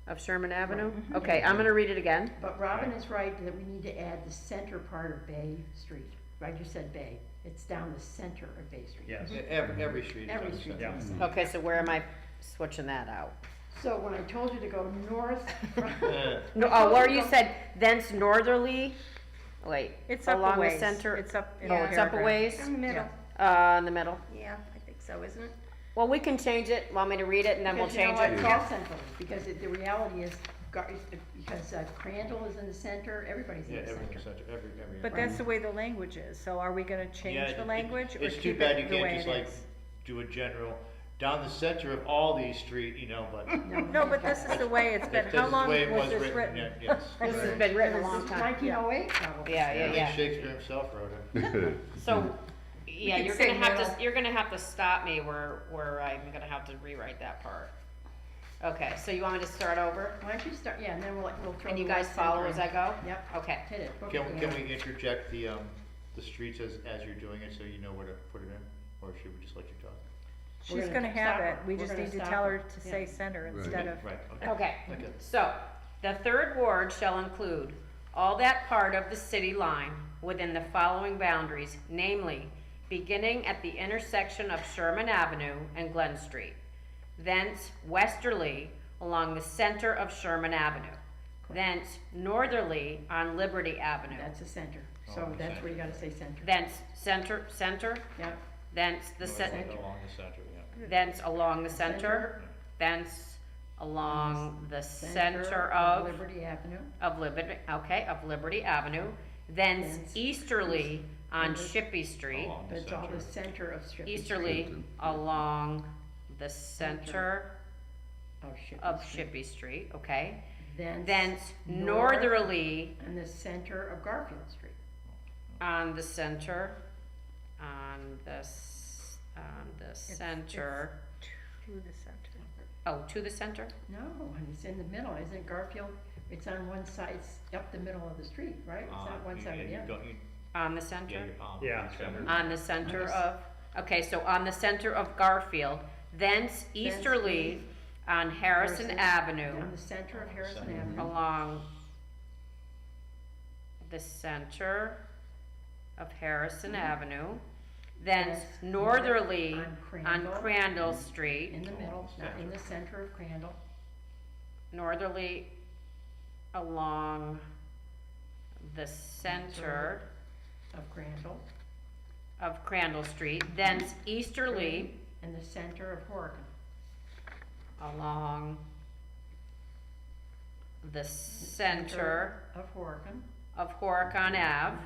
of Sherman Avenue? Mm-hmm. Okay, I'm gonna read it again. But Robin is right that we need to add the center part of Bay Street. I just said Bay. It's down the center of Bay Street. Yes. Every street is Every on the street. center. Yeah. Okay, so where am I switching that out? So when I told you to go north from, No, oh, where you said thence northerly, wait, It's up a along the ways. center. It's up in Oh, the it's up a paragraph. ways, In the middle, in the middle. yeah, I think so, isn't it? Well, we can change it, want me to read it and then we'll because you know change what, it? it's all central, because the reality is, because Crandall is in the center, everybody's Yeah, in the everything's center. center, every. But that's the way the language is, so are we gonna change Yeah, the it- language or It's too keep bad you it the way can't just it like is? do a general, down the center of all these street, you know, but. No, but this is the way it's been, This how is the long way it was this written? yeah, Yes. This has right. been written a This long is time. 1908 probably. Yeah, I yeah, think yeah. Shakespeare himself wrote it. So, yeah, could you're say gonna have middle. to, you're gonna have to stop me where I'm gonna have to rewrite that part. Okay, so you want me to start over? Why don't you start, yeah, and then we'll throw And the you guys word follow center as in. I go? Yep, Okay. hit it. Book Can, it can down. we interject the streets as you're doing it so you know where to put it in? Or should we just let you talk? She's gonna gonna have stop her. it, we We're just gonna need to stop tell her. her to Yeah. say center instead of. Right, Okay, Okay. so the third ward shall include all that part of the city line within the following boundaries, namely, beginning at the intersection of Sherman Avenue and Glen Street, thence westerly along the center of Sherman Avenue, thence northerly on Liberty Avenue, That's the center, Oh, so the that's center. where you gotta say center. thence center, Yeah, thence the center, Along the center, yeah. thence along the center, Center. thence along the center center of of Liberty Avenue. of Liberty Avenue, thence Thence easterly on and the- Shippey Street, Along the That's all the center. center of Shippey easterly Center. along the center Street. of Shippey Street, okay? Thence Thence north northerly and the center of Garfield Street. on the center, on the center, To the center. oh, to the center? No, and it's in the middle, isn't Garfield? It's on one side, it's up the middle of the street, right? It's not one side or the other. On the center? Yeah. On the center On the of, okay, so on the center of Garfield, thence easterly on Harrison On Avenue, the center of Harrison Center. Avenue. along the center of Harrison Avenue, thence Thence northerly on on Crandall. Crandall Street, In the middle, not in the center of Crandall. northerly along the center Of Crandall. of Crandall Street, thence easterly In the center of Horicon. along the center Of Horicon. of Horicon Ave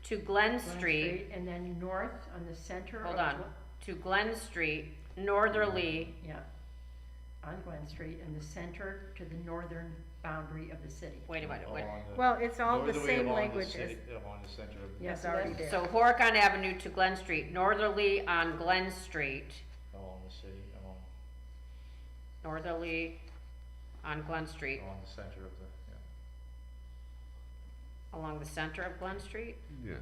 to Glen Glen Street, And then north on the center of. hold on, to Glen Street, northerly, Yeah, on Glen Street, and the center to the northern boundary of the city. wait a minute, wait. Well, it's all the same language as, Along the center of. Yeah, as so already that's- there. So Horicon Avenue to Glen Street, northerly on Glen Street, Along the city, northerly on Glen Street, along the center of the, along the center of Glen Street? Yeah.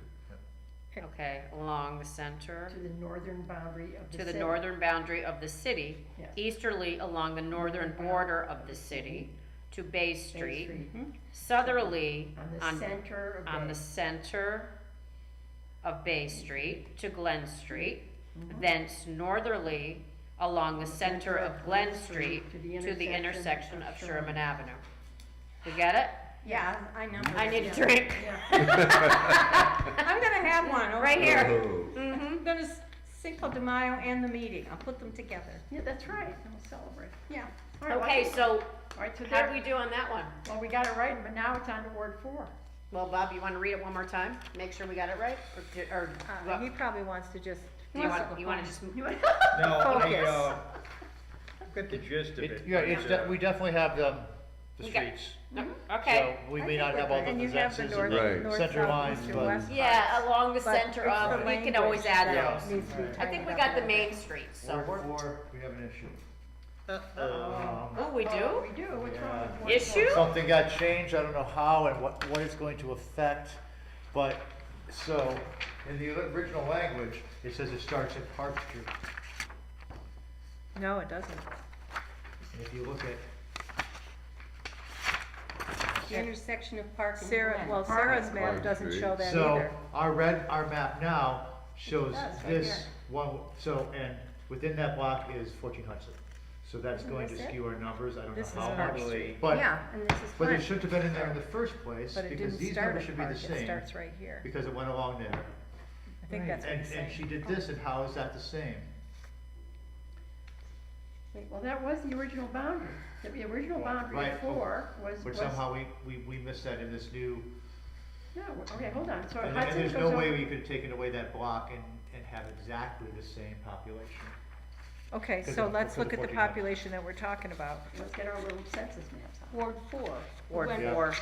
Okay, along the center To the northern boundary of the to city. the northern boundary of the city, Yes. easterly along the northern border of the city to Bay Bay Street, southerly On the center of. on the Bay. center of Bay Street to Glen Street, Mm-hmm. thence northerly along the center of Glen Street to the intersection of Sherman Avenue. You get it? Yeah, I know. I need a drink. I'm gonna have one, Right here. Oh. I'm gonna Cinco de Mayo and the meeting, I'll put them together. Yeah, that's right, and we'll celebrate. Yeah. All right, Okay, so All right, so how do there, we do on that one? well, we got it right, but now it's on to Ward 4. Well, Bob, you want to read it one more time? Make sure we got it right? He probably wants to just. Do you want to just, No, I, Focus. got the gist of It, it. yeah, it's, but, we definitely have the We got- streets. okay. So we may not have all the And you have the possessions north, and Right. the north, center south, lines, east, and but. west. Yeah, along the But center it's of, the we can always language add that those. needs to be I think tightened we up got a the little main bit. streets, so Ward we're, 4, we have an issue. oh, we Oh, do? we do, what's wrong with Ward Issue? 4? Something got changed, I don't know how and what it's going to affect, but, so, in the original language, it says it starts at Park Street. No, it doesn't. And if you look at, The intersection of Park and Sarah, Glen. well, Sarah's Park map doesn't show that so, either. our map now shows does, right this here. one, so, and within that block is 14 Hudson. So that's going to this it? skew our numbers, I don't know This is how Park much. Street. But, Yeah, and this is but it Park. shouldn't have been in there in the first place, But it because didn't these start numbers at should be the Park, it same, starts right here. because it went along there. I think that's what And, he's and she saying. did this, and how is that the same? Well, that was the original boundary. The original boundary Right, of 4 was. But was- somehow we missed that in this new, No, okay, hold on, so and Hudson there's goes no over. way we could have taken away that block and have exactly the same population. Okay, Because so of- let's because look of at the 14. population that we're talking about. Let's get our little census maps out. Ward 4. Ward It went- 4.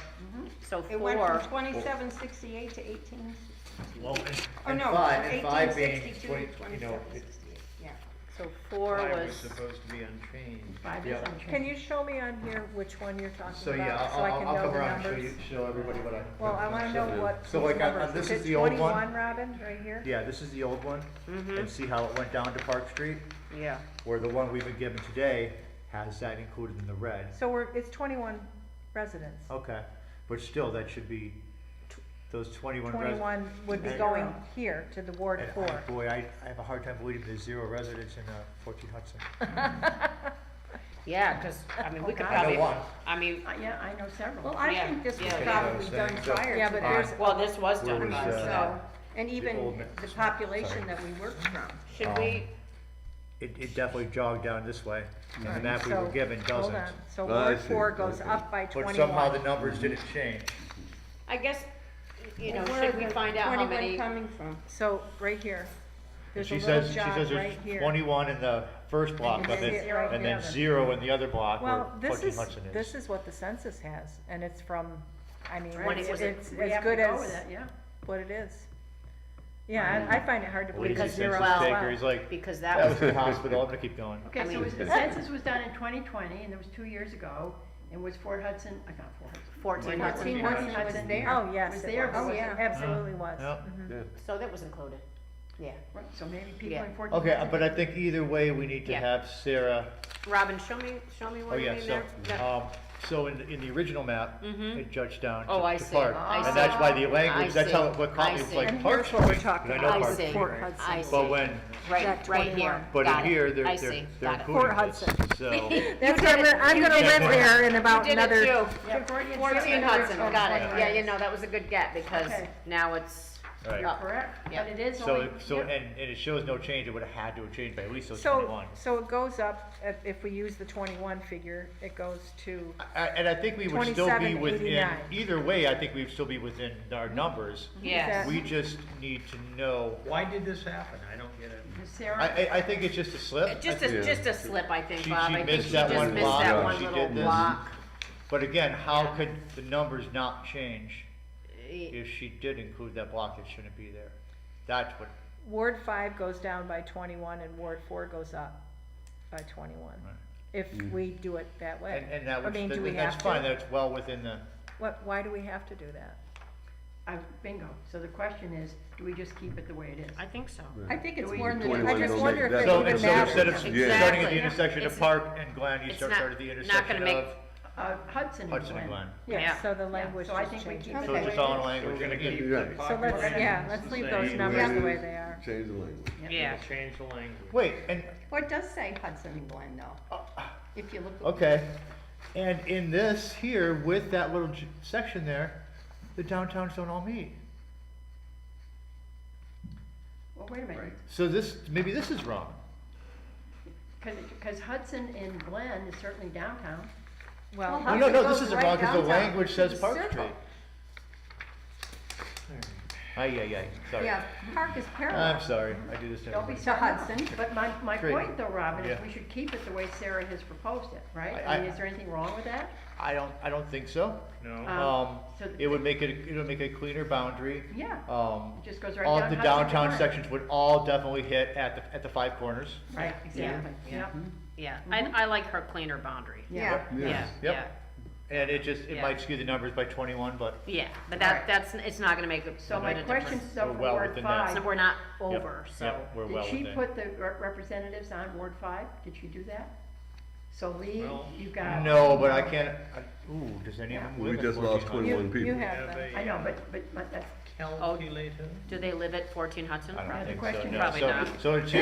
So It went from 4, 2768 to 18. Well, and Oh, no, five being 1862 20, to you know, 2768, yeah. So 4 5 was was, supposed to be unchanged. 5 is Yeah. unchanged. can you show me on here which one you're talking So yeah, about, so I can I'll know come the around and numbers? show everybody what I. Well, I wanna know what So these like on numbers, this is is it the old one? 21, Robin, right here? Yeah, this is the old one, and see how it went down to Park Street, Yeah. where the one we've been given today has that included in the red. So it's 21 residents. Okay, but still, that should be, those 21 residents. 21 would be And- going here to the Ward 4. Boy, I have a hard time believing there's 0 residents in 14 Hudson. Yeah, because, I mean, we could I probably, know one. I mean, Yeah, I know several. Well, I Yeah, think this was yeah. probably Yeah, done so- prior Yeah, to but that. there's, well, this was Where done was, by, So, and old even man- the population sorry. that we worked from. should we, It definitely jogged down this way, and the map we were so, given hold doesn't. on, so I Ward see. 4 goes Okay. up by But 21. somehow the numbers didn't change. I guess, you know, Where should are we the find out how 21 many? coming from? So, right here, there's a She little says, jog right there's here. 21 in the first block can of see it, it right and then here. 0 in the other block where Well, this 14 is, Hudson is. this is what the census has, and it's from, I mean, Right. it's Was it- it's We as have to good go with as that, yeah. what it is. Yeah, I find it hard to believe Lazy it's 0 census as taker, well. he's like, Because that that was was, the hospital, I'm gonna keep going. Okay, I so mean- the census was done in 2020, and there was 2 years ago, and was Fort Hudson, not Fort Hudson. 14 Hudson. 14 Hudson was there. Oh, yes, Was it there, was. but was yeah. it- Absolutely was. Yeah. Mhm. Yeah. So that was included, yeah. Right, so maybe people Yeah. in 14 Okay, Hudson. but I think either way, we need to Yeah. have Sarah. Robin, show me Oh, what you yeah, mean so, there. Yeah. so in the original map, Mhm. it judged down Oh, I to see. Park. I And see. that's why the I language, that's how, see. what caught I me, it's see. like And Park here's what we're Street, talking and I know about. I Park see. Street. Fort Hudson. I see. But when, Right, That right 21. here. but Got in it. here, they're, I they're see. they're Got it. including Fort this, Hudson. so. That's where I'm gonna live there in about You did it another. too. Yeah, Freudian 14 census Hudson, was got it. 21. Yeah, you know, that was a good get because Okay. now it's Right. You're up. correct, Yeah. but it is So, only, so, yeah. and it shows no change, it would have had to have changed by at least those So, 21. so it goes up, if we use the 21 figure, it goes to, And I think we would still be within, 27.89. either way, I think we'd still be within our numbers. Yes. We just need to know, Why did this happen? I don't get it. Sarah, I think it's just a slip. Just I a, think- just a slip, I think, She- Bob. she I think missed she that just one missed block that when one she little did this. block. But again, how Yeah. could the numbers not change E- if she did include that block that shouldn't be there? That's what, Ward 5 goes down by 21 and Ward 4 goes up by 21. Right. If we do it that way. and that I would, mean, do we that's have fine, to? that's well within the, Why do we have to do that? bingo. So the question is, do we just keep it the way it is? I think so. I think it's Do we- more than. 21 I just don't wonder make if that it so, even and so matters. instead of starting at Exactly. the intersection of It's- Park and Glen, you it's start not- at the not gonna intersection make- of Hudson Hudson and and Glen. Glen. Yeah, Yeah. so the language so I just think we changes. keep it So the it's way just all in it is. So language. we're gonna keep Yeah. the So let's, population yeah, let's leave those same. numbers the Yeah. way they are. Change the language. Yeah. We'll change the language. Wait, and, Well, it does say Hudson and Glen though, if you look. okay, and in this here, with that little section there, the downtowns don't all meet. Well, wait a minute, So this, maybe this is wrong. because Hudson and Glen is certainly downtown. Well, Well, No, Hudson no, no, goes this is right wrong, because the downtown language to says the Park circle. Street. Ay, sorry. Yeah, Park is I'm parallel. sorry, I do this to Don't be everybody. To Hudson. But my Great. point though, Robin, is Yeah. we should keep it the way Sarah has proposed it, right? I- I mean, is there anything wrong with that? I don't think so. No. So It would make it would make a cleaner boundary. Yeah, Um, it just goes right all down the Hudson to downtown Glen. sections would all definitely hit at the 5 corners. Right, exactly, yeah. Yeah, I like her cleaner boundary. Yeah. Yeah, Yes. yeah, Yep. And it Yeah. might skew the numbers by 21, but yeah, but Right. that's, it's not gonna make a So bit my of question difference. though We're for well Ward within that. So 5, we're not Yep, over, yep, so. we're did well she within. put the representatives on Ward 5? Did she do that? So Lee, Well, you got. No, but I can't, ooh, does any of them We live at just lost 1400? 21 people. You have Have them. a, I know, but that's, calculator? Do they live at 14 Hudson? I Yeah, don't the think so, question- no. Probably not. So two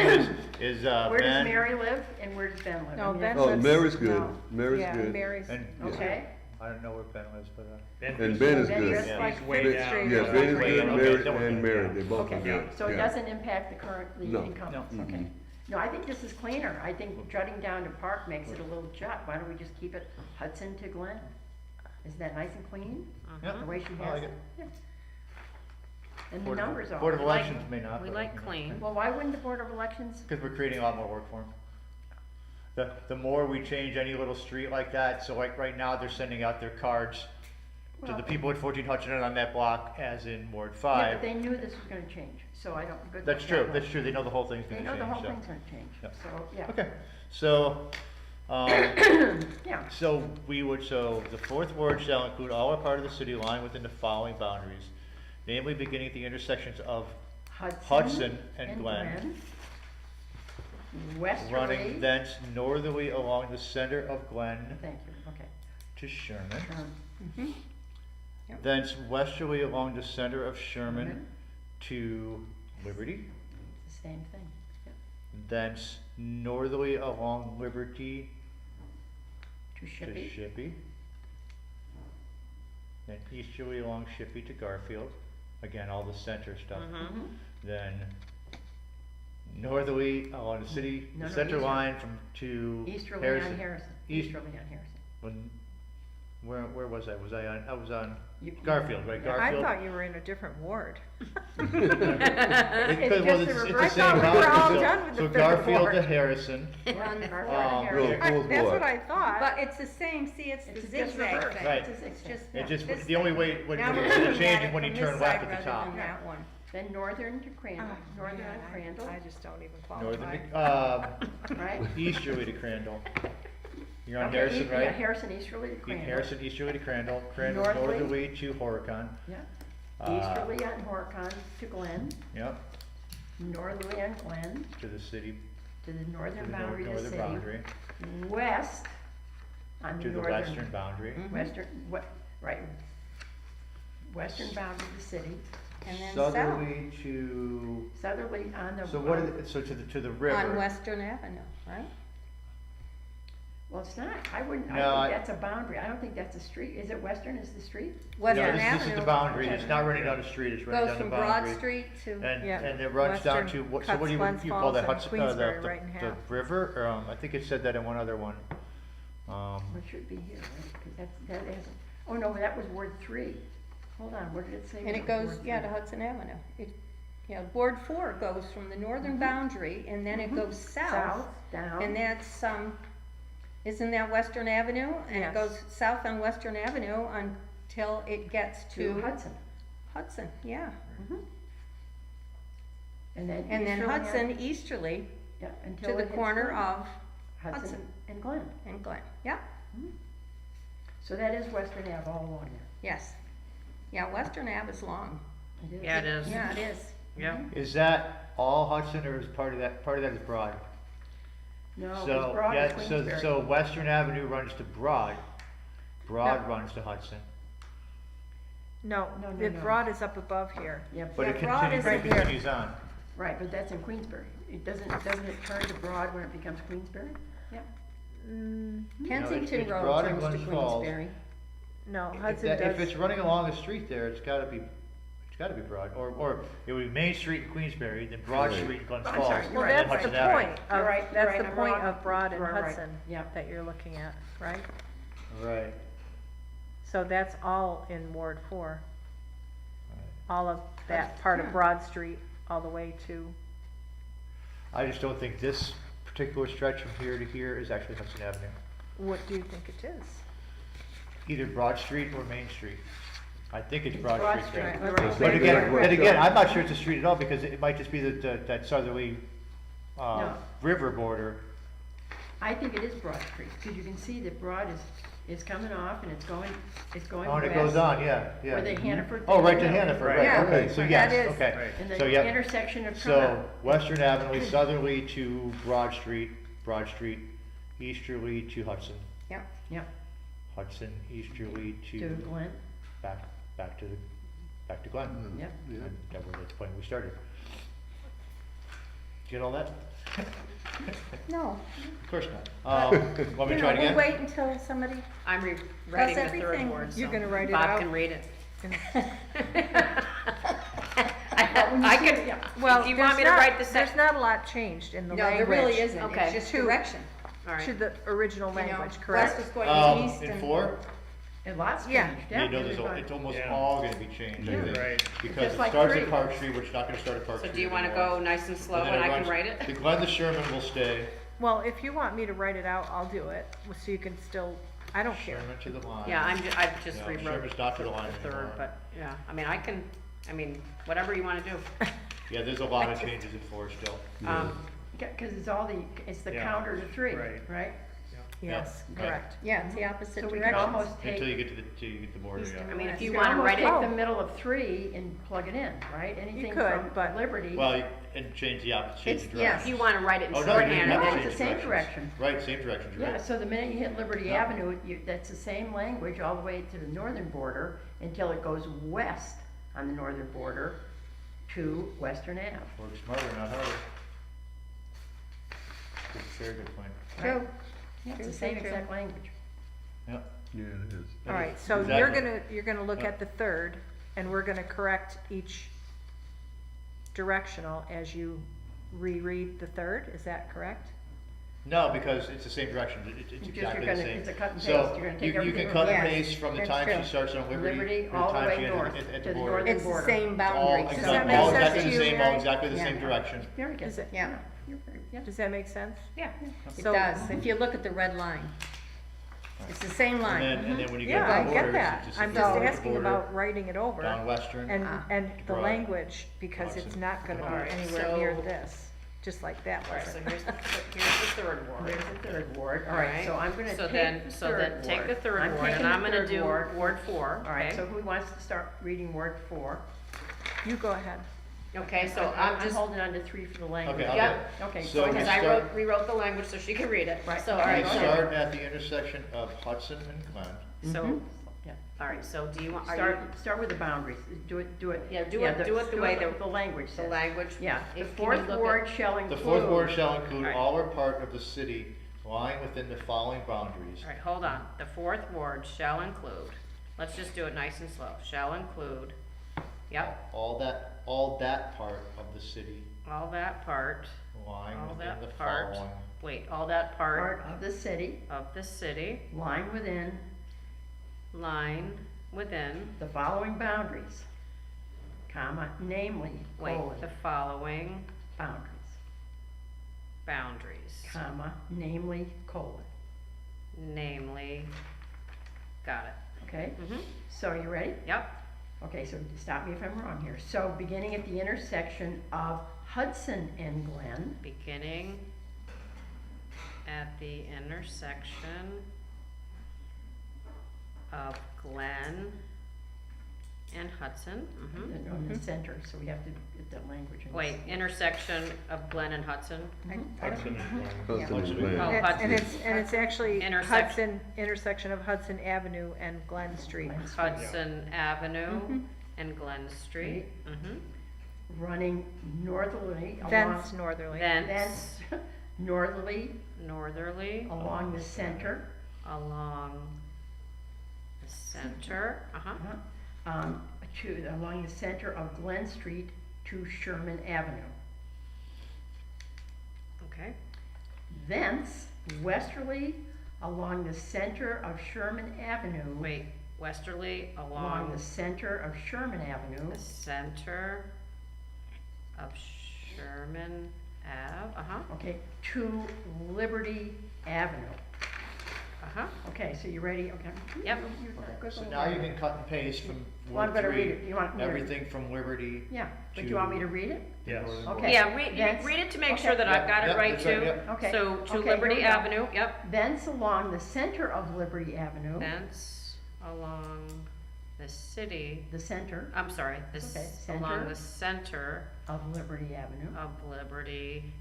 is where does Ben Mary live and where does Ben live? No, I mean, Ben Oh, lives. Mary's good. no. Mary's Yeah, good. Mary's. and, Okay, I don't know where Ben lives, but, Ben And is- Ben is Ben good. is Yeah. like He's way Fifth down. Street. Yeah, Ben is Way good, down. Mary, Okay, so we're and good, Mary, yeah. they both are okay, good. so it Yeah. doesn't impact the currently No. incumbents, No. okay. No, I think this is cleaner. I think jutting down to Park makes it a little jut. Why don't we just keep it Hudson to Glen? Isn't that nice and clean, Yeah, the way she I has like it? Yeah. And the Board of- numbers are. Board of We like- Elections may not. We but, like you know. clean. Well, why wouldn't the Board of Elections? Because we're creating a lot more work for them. The more we change any little street like that, so like right now, they're sending out their cards to the Well- people at 14 Hudson and on that block, as in Ward Yeah, 5. but they knew this was gonna change, so I don't. good That's luck true, that that's way. true, they know the whole thing's They gonna know change, the whole so. thing's gonna change, Yep. so, yeah. Okay, so, Yeah, so we would, so the fourth word shall include all or part of the city lying within the following boundaries, namely beginning at the intersections of Hudson and Glen, running Westerly, thence northerly along the center of Glen thank you, okay. to Sherman, Yep. thence westerly along the center of Sherman to Liberty, It's the same thing, yeah. thence northerly along Liberty To to Shippey, Shippey, then easterly along Shippey to Garfield, again, all the center stuff. Then northerly along the city, No, the no, center easterly. line from to easterly Harrison. on Harrison, East- easterly on Harrison. When, where was I? I was on You- Garfield, right? Yeah. I Garfield. thought you were in a different ward. Because, It's well, just the it's reverse. the same I thought we were boundary, all so- done with the so third Garfield ward. to Harrison. Run Garfield Um, on Harrison. Fourth That's ward. what I thought. But it's the same, see, it's the It's just zigzag reverse. thing. Right. It's a It's zigzag. just, It just, this the only thing. way, when Now when we're it's gonna looking change at is when it you from turn this left side at the rather top. than that one. Then northern to Crandall, northern Man, on Crandall, I just don't even Northern, qualify. right? easterly to Crandall. You're on Okay, Harrison, Yeah, right? Harrison easterly to Crandall. Harrison easterly to Crandall, Crandall Northerly. northerly to Horicon. Yeah. Uh, Easterly on Horicon to Glen, Yep, northerly on Glen, to the city, to the to the northern boundary of the northern city. boundary, West on the to the northern. western boundary. Right. Western boundary of the city, And then south, Southerly to, southerly on the. so what, so to the river. on Western Avenue, right? Well, it's not, I wouldn't, No, I think that's a boundary, I don't think that's a street, is it Western is the street? No, Western this is Avenue the boundary, it's not running down the street, it's running goes down the from Broad boundary. Street to, Yeah. And it runs down Western to, what, so cuts what do Glens you call that, Falls and Hudson, Queensbury right in the half. river, or, I think it said that in one other one. Well, it should be here, right, because that isn't, oh no, that was Ward 3. Hold on, where did it say? and it was goes, Ward yeah, 3? to Hudson Avenue. Yeah, Ward 4 goes from the northern boundary, and then it goes south. South, down. And that's, isn't that Western Avenue? And Yes. it goes south on Western Avenue until it gets To to Hudson. Hudson, yeah. And then. And then easterly on- Hudson easterly Yeah, to until the it hits corner Glen. of Hudson Hudson. and Glen. and Glen. Yeah, So that is Western Ave all along there. yes. Yeah, Western Ave is long. It is. Yeah, it is. Yeah, it is. Yeah. Is that all Hudson, or is part of that is Broad? No, it's So, Broad yeah, is Queensbury. so Western Avenue runs to Broad, Broad runs to Hudson, No, No, no, the no. Broad is up above here. Yep, but Yeah, it Broad continues, is it here. continues on. right, but that's in Queensbury. It doesn't it turn to Broad when it becomes Queensbury? Kensington it's Road Broad and turns to Glens Falls. Queensbury. No, If Hudson that- If does. it's running along the street there, it's gotta be Broad, or it would be Main Street in Queensbury, then Broad Right. Street in Glens I'm Falls. sorry, and you're Well, right. then that's the Hudson Avenue. point You're of, right, you're that's right, the I'm point wrong. of Broad and You're right. Hudson Yeah. that you're looking at, right? Right. So that's all in Ward 4. All of that That's- part of yeah. Broad Street, all the way to, I just don't think this particular stretch from here to here is actually Hudson Avenue. what do you think it is? Either Broad Street or Main Street. I think it's It's Broad Broad Street Street. there. Right, You're let's right. But again, I'm not sure it's a street at all, because it might just be that southerly, No. river border. I think it is Broad Street, because you can see that Broad is coming off and it's going Oh, and it west. goes on, yeah, yeah. Where the Hannaford. Oh, right to thing is. Hannaford, Right. right, Yeah. okay, so That yes, is- okay. And So, the yeah, intersection of so Tremont. Western Avenue, southerly to Broad Street, easterly to Hudson. Yep. Yep, Hudson, easterly to to, Glen, back to Glen. yep. Yeah. And that was the point we started. Get all that? No, Of course not. Want me to try it we'll again? wait until somebody, I'm writing the third everything. word, so You're gonna write it Bob out? can read it. when you I see can, it, yeah. Well, do you want me to there's write not- the There's sec? not a lot changed in the no, language. there really isn't. Okay. It's just To- direction. All right. To the original You know, language, west correct? is going east In and. 4? A lot's Yeah. changed, You yeah. know, everybody. it's almost Yeah. all gonna be changed, I Yeah. think. Right. Because Just it like starts at three. Park Street, which is not gonna start at Park So Street do you wanna anymore. go nice and slow then and I runs- can write it? The Glen to Sherman will stay. Well, if you want me to write it out, I'll do it, so you can still I don't care. Sherman to the line. Yeah, I've just Yeah, rewrote Sherman's not to the line the third, anymore. but, yeah, I mean, whatever you wanna do. Yeah, there's a lot of changes in four still. Cause it's the Yeah. counter to three, Right. right? Yes, Yeah, right. correct. Yeah, it's the opposite So we direction. can almost take. Until you get to the border, yeah. I mean, if you can wanna almost write take it, the middle of three and plug it in, right? Anything could, from but- Liberty. Well, and change the opposite, change the It's- direction. yes. if you wanna write it in Oh, no, you shorthand, didn't and have to No, then, it's change the same directions. direction. Right, same directions, you're Yeah, right. so the minute you hit Liberty Yeah. Avenue, that's the same language all the way to the northern border until it goes west on the northern border to Western Ave. Work smarter, not harder. Good, very good point. True. Yeah, it's True, the same true, true. exact language. Yeah. Yeah, it is. All right, so Exactly. you're gonna look at the third, and we're gonna correct each directional as you reread the third, is that correct? No, because it's the same direction, it's You're exactly the gonna- same. it's a cut and So, paste. You're gonna take you everything can from cut and there. paste from the That's time true. she starts on Liberty, Liberty to the all the time way she ends north at to the the border. northern It's the border. same All, boundaries. Does exactly, that make all sense exactly to the you, same, all Mary? exactly the Yeah. same direction. Very good. Is it- Yeah. You're very, yeah. Does that make sense? yeah. It So- does, if you look at the red line. It's the same line. And then when you get Yeah, to I the get border, that, it's I'm the just border, asking about writing it over, down Western. and the Right. language, because it's Crossing. not gonna All be right, anywhere near so- this, just like that Alright, so wasn't. here's the third ward. There's the third ward. All right, so I'm gonna So take then, the so third then take the ward. third I'm ward, taking and the I'm gonna third do ward. Ward 4, All right, okay? so who wants to start reading Ward 4? You go ahead. Okay, so I'm I'm just, holding on to 3 for the language. Okay, I'll Yep. do it. Okay, So go we because ahead. I start- rewrote the language so she can read it. Right. So, Okay, alright, We go so, ahead. start at the intersection of Hudson and Glen. so, Yeah. alright, so do you want, are you, Start with the boundaries. Do it. Yeah, do it the way the language the says. language? Yeah, the If- can you fourth look ward at- shall include. The fourth ward shall include Alright. all or part of the city lying within the following boundaries. Alright, hold on, the fourth ward shall include, let's just do it nice and slow, shall include, yep, All that part of the city all that part, lying all within the that part, following. wait, all that part Part of the city of the city lying within line within, the following boundaries, comma, namely, wait, colon, the following boundaries, boundaries, comma, namely, colon. namely, got it, Okay? mm-hmm, So you ready? yep, Okay, so stop me if I'm wrong here. So beginning at the intersection of Hudson and Glen, beginning at the intersection of Glen and Hudson, mm-hmm. on the center, so we have to get that language in. Wait, intersection of Glen and Hudson? Hudson and Glen. Hudson and Yeah. Glen. Oh, And Hudson. it's actually Intersection. intersection of Hudson Avenue and Glen Street. Glen Street. Hudson Avenue and Glen Street, mm-hmm. Running northerly along, Thence northerly. Thence thence northerly northerly along the center, along the center, uh-huh, along the center of Glen Street to Sherman Avenue. okay, Thence westerly along the center of Sherman Avenue. wait, westerly Along along the center of Sherman Avenue. the center of Sherman Ave, uh-huh, Okay, to Liberty Avenue. uh-huh, Okay, so you ready? Okay. Yep. So now you can cut and paste from Well, I'm Ward gonna read 3, it. You want me to? everything from Liberty. Yeah, but you want me to read it? to Yes. Northern Okay. Border. yeah, Thence- read it to make okay. sure that I've got it Yep, right that's right, too. yep. Okay. So, Okay, to here Liberty we go. Avenue, yep, Thence along the center of Liberty Avenue, thence along the city, the center I'm sorry, this, Okay, along center. the center of Liberty Avenue. of Liberty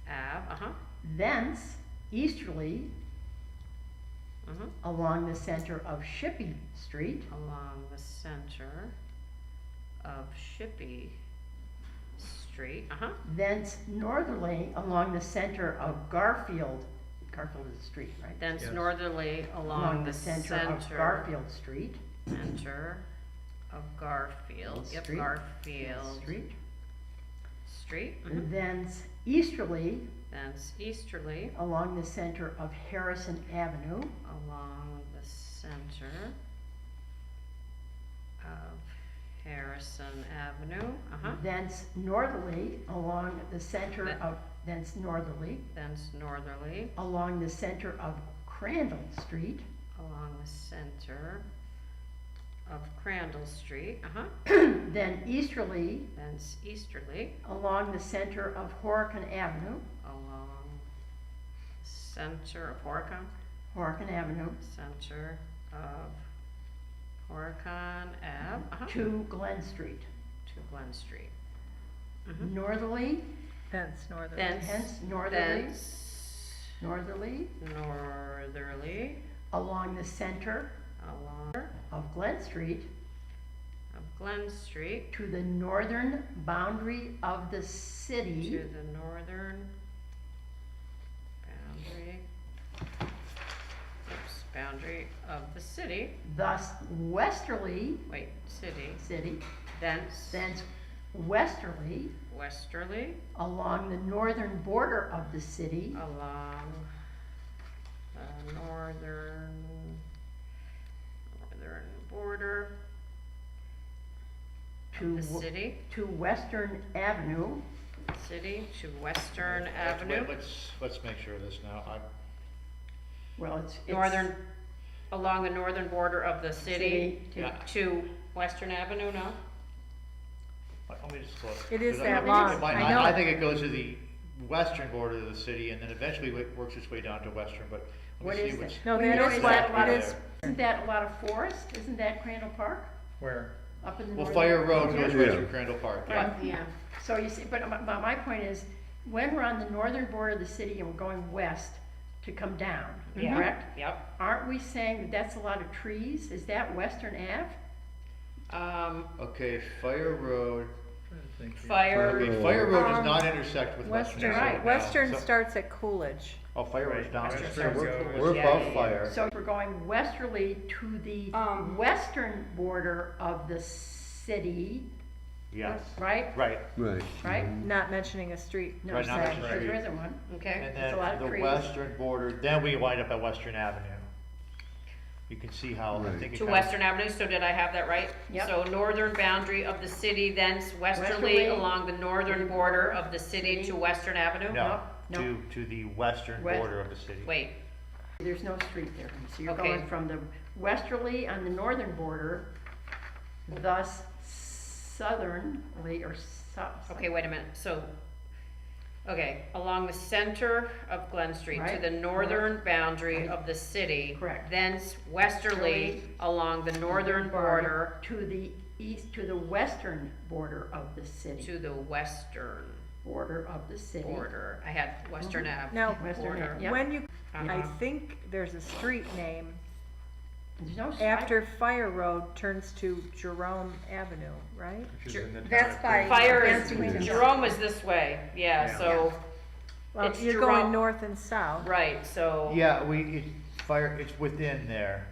Ave, uh-huh, Thence easterly uh-huh, along the center of Shippey Street. along the center of Shippey Street, uh-huh, Thence northerly along the center of Garfield. Garfield is the street, right? thence Yes. northerly along the center of Garfield Street. center of Garfield, yep, Street. Garfield Street. Street, mhm. Thence easterly Thence easterly along the center of Harrison Avenue. along the center of Harrison Avenue, uh-huh, Thence northerly along the center Th- of, thence northerly thence northerly along the center of Crandall Street, along the center of Crandall Street, then easterly then easterly along the center of Horicon Avenue, along center of Horicon, center of Horicon Ave, to Glen Street. to Glen Street. Northerly, Thence northern. hence northerly, Northerly along the center along of Glen Street of Glen Street to the northern boundary of the city, to the northern boundary of the city, thus westerly, city, thence westerly westerly along the northern border of the city along the northern border to, of the city, to Western Avenue, to Western Avenue, Let's make sure of this now. well, it's northern, along the northern border of the city to- Yeah. to Western Avenue, no? Let me just look. It is 'Cause that it long. might- I know. I think it goes to the western border of the city and then eventually works its way down to western, but What let me is see which. that? No, Well, you that know, is is what, that a lot it of- is, Isn't that a lot of forest? Isn't that Crandall Park Where? up in the Well, northern? Fire Road goes right Yeah. through Crandall Park. Right. Yeah. So you see, but my point is, when we're on the northern border of the city and we're going west to come down, Yeah. correct? Yep. Aren't we saying that that's a lot of trees? Is that Western Ave? Okay, Fire Road. Fire, Okay, Fire Road does not intersect with Western. Western, Right. Road now, Western so- starts at Coolidge. Oh, Fire Road's Right. down. Western So we're- goes- We're Yeah, above yeah, yeah. Fire. So we're going westerly to the western border of the city, Yes, right? right. Right. Right? Not mentioning a street. No, Right, not because mentioning there street. isn't one. okay, And It's a lot then of the trees. western border, then we wind up at Western Avenue. You can see how, I Right. think it to kind of- Western Avenue, so did I have that right? Yep. So northern boundary of the city, thence westerly Westerly. along the northern border of the city to Western Avenue? No, No. to the western West- border of the city. Wait, There's no street there. So you're Okay. going from the westerly on the northern border, thus southerly or south. okay, wait a minute, so, okay, along the center of Glen Street to Right. the northern boundary Right. of the city. Correct. Thence westerly along the northern border To the east, to the western border of the city. to the western Border of the city. border. I had Western Ave. Now, Western border. Ave, yep. when you, I Uh-huh. think there's a street name There's no. after Fire Road turns to Jerome Avenue, right? Which is in the town That's of by- Cleveland. Fire Kensington. is, Jerome is this way, yeah, Yeah. so, Well, It's you're Jerome. going north and south. right, so. Yeah, it's within there,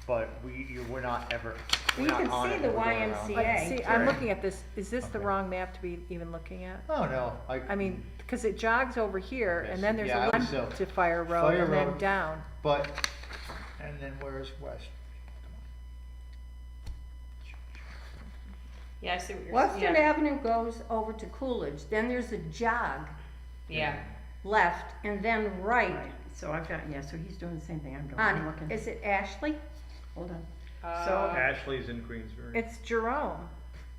but we're not ever, we're You not can on see it the when we're going around. YMCA. Like, see, I'm Right. looking at this, is this the Okay. wrong map to be even looking at? Oh, no, I mean, because it jogs over here, and then there's Yeah, I a was, left to Fire Road, Fire and then Road. down. but, and then where's west? Yeah, I see what you're saying. Western Yeah. Avenue goes over to Coolidge, then there's a jog Yeah, left, and then right Right, so I've got, yeah, so he's doing the same thing I'm doing. I'm on, looking, is it Ashley? hold on. Uh, Ashley's in Queensbury. It's Jerome.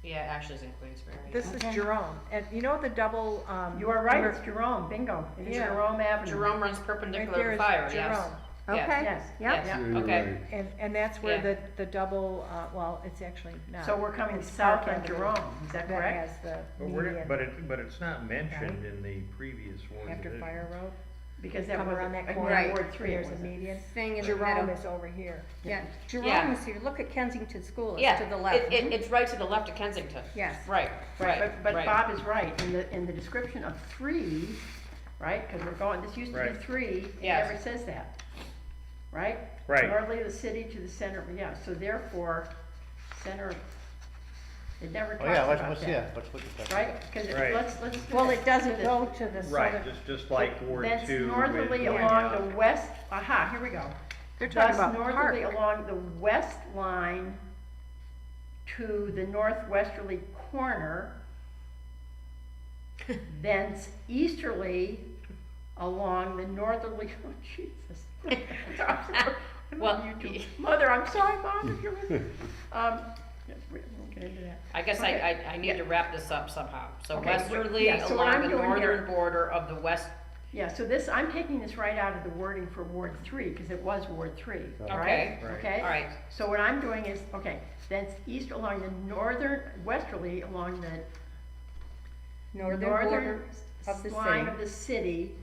yeah, Ashley's in Queensbury. This is Okay. Jerome. And you know the double, You are right, it's Jerome, bingo. It's Yeah. Jerome Avenue. Jerome runs right perpendicular there to is Fire, yes. Jerome. Yes. Okay, Yes, yep. Yes. yeah. You're Okay. right. And that's where Yeah. the double, well, it's actually not. So we're coming It's south Park on Avenue Jerome, is that correct? That has the But we're, median but it's not mentioned in the previous Ward after division. Fire Road. Because that Come was, around that in corner, Ward 3 it there's a wasn't. median. Thing in the Jerome middle. is over here. Yeah, Jerome Yeah. is here, look at Kensington School, it's Yeah, to the left. it's right to the left of Kensington. Yes. Right, right, But right. Bob is right, in the description of 3, right, because we're going, this used to be Right. 3, it Yes. never says that, right? Right. Northerly of the city to the center, yeah, so therefore, center, it never Oh, talks yeah, about let's that. look at that. Right, because Right. let's do Well, this. it doesn't Do go this. to the Right, southern, just like Ward 2. That's northerly with along the, the west, aha, here we go. They're talking Thus about northerly Park. along the west line to the northwesterly corner, thence easterly along the northerly, oh Jesus, Well, Mother, I'm sorry, Mom, if you're listening. We'll get into that. I guess Okay. I need to wrap this up somehow. So Okay, westerly yeah, so what along I'm the doing northern here- border of the west, Yeah, so this, I'm taking this right out of the wording for Ward 3, because it was Ward 3, Okay. right? Right. Okay? all right, So what I'm doing is, okay, then it's east along the northern, westerly along the Northern border northern of the line city. of the city.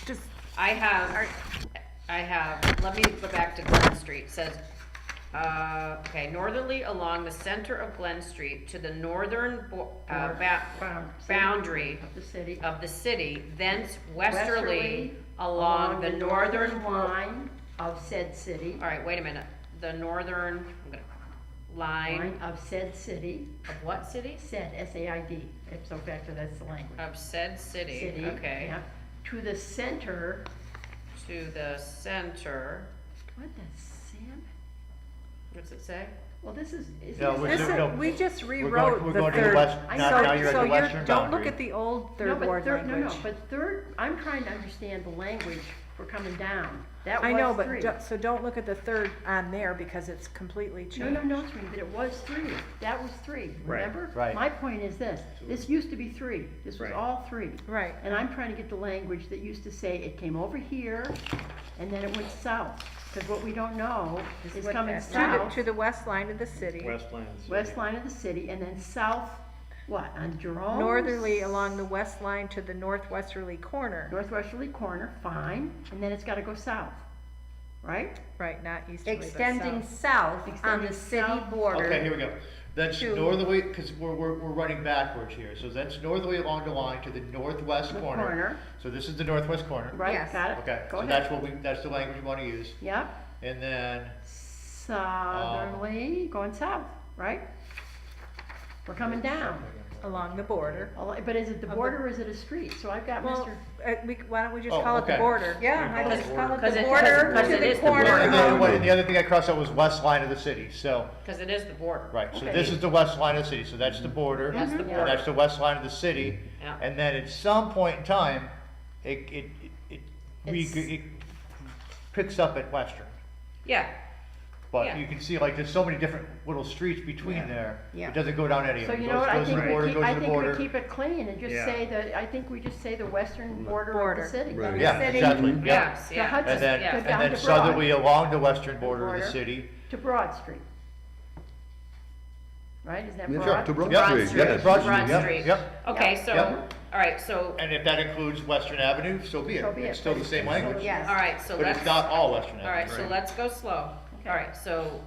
Just, I have, let me go back to Glen Street, it says, okay, northerly along the center of Glen Street to the northern boundary Of the city. of the city, thence westerly along the northern line of said city. All right, wait a minute, the northern, I'm gonna, line Of said city, of what city? said, S-A-I-D, ipso facto, that's the language. Of said city, City, okay, yeah. To the center, to the center, what the Sam? what's it say? Well, this is No, this- no. we just We're rewrote going the to the third. west, I now, know. now you're at the western Don't look boundary. at the old No, third but ward third, no, language. no, but third, I'm trying to understand the language for coming down. That I know, was but, three. so don't look at the third on there because it's completely No, changed. no, no, Sri, but it was three. That was three, Right. remember? Right. My point is this used to be three. This was Right. all three. Right, And I'm trying to get the language that used to say it came over here and then it went south. Because what we don't know is What coming that- south, to the west line of the city, Westland. west line of the city, and then south, what, on Jerome? northerly along the west line to the northwesterly corner. Northwesterly corner, fine, and then it's gotta go south, right? Right, not easterly, but Extending south. south on the Extending city south. border. Okay, here we go. That's To- northerly, because we're running backwards here. So that's northerly along the line to the northwest The corner. corner, So this is the northwest corner. right, Yes. got it? Okay, Go so ahead. that's what that's the language we want to use. Yep, And then, southerly, going south, right? We're coming down. Along the border. But is it the Of the- border or is it a street? So I've got Well, Mr. why don't we just Oh, call it the okay. border? Yeah, I Because- just call it because the it- border because to it the is the corner. border. and the other thing I crossed out was west line of the city. So, Because it is the border. right, so Okay. this is the west line of the city. So that's the border. That's the Mhm. border. That's the west line of the city. Yeah. And then at some point in time, it It's- picks up at Western. Yeah, But Yeah. you can see like there's so many different little streets between there. Yeah. It doesn't go down any of So them. you It know what, I goes to think the we border, keep, goes I to the think we border. keep it clean and just Yeah. say the, I think we just say the western border of Border. the city. Right. Yeah, city. exactly, yeah. yes, To yeah. Hudson, And then, Yeah. to and down then to southerly Broad, along the western border of the Border. city. to Broad Street. Right, is that Yeah, Broad? to Broad Yep. Street, Street. yes. Broad Broad Street, yep, Street. yep. Okay, Yeah. so, Yep. all right, so, And if that includes Western Avenue, so be it. So be it. It's still the same language. Yes. all right, so But let's, it's not all Western Avenue. all right, so right? let's go slow. Okay. All right, so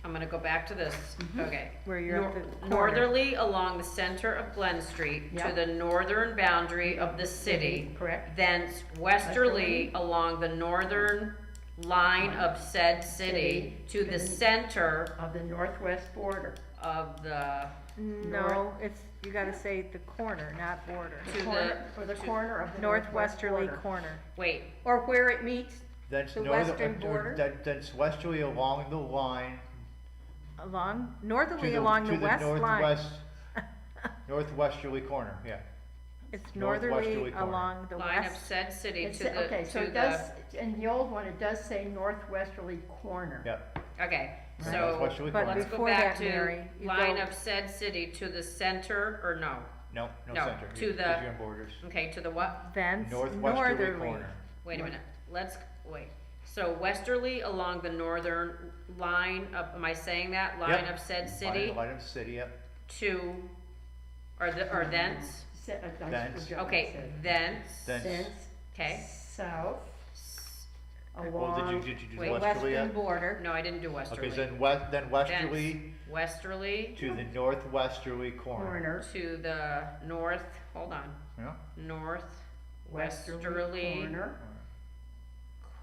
I'm gonna go back to this, okay. Where you're at the corner. Northerly along the center of Glen Street to Yeah. the northern boundary of the city. Correct. Thence westerly along the northern line of said city to the center Of the northwest border. of the, No, it's, you gotta say the corner, not border. to Corner, the, or the corner of the Northwesterly border. corner. wait, Or where it meets, That's the north- western border? That's westerly along the line. Along, to northerly along the west line. northwest- Northwesterly corner, yeah. It's northwesterly northerly corner. along the line of west. said city It's, to the, okay, so to it does, the, in the old one, it does say northwesterly corner. Yep. okay, so Northwesterly But corner. let's go before back that, to Mary, you line go- of said city to the center, or no? No, no No, center. to You- the- 'cause you're in borders. Okay, to the what? Thence Northwesterly northerly. corner. Wait a minute, let's, wait. So westerly along the northern line of, am I saying that? Line Yep. of said city Line of the city, yep. to, or thence? Thence. Okay, thence, Thence. Thence, okay. south, Well, along, did you do Wait, westerly western yet? border. No, I didn't do Okay, westerly. then then westerly Thence, westerly to the northwesterly corner. corner, to the north, hold on, Yeah. northwesterly corner,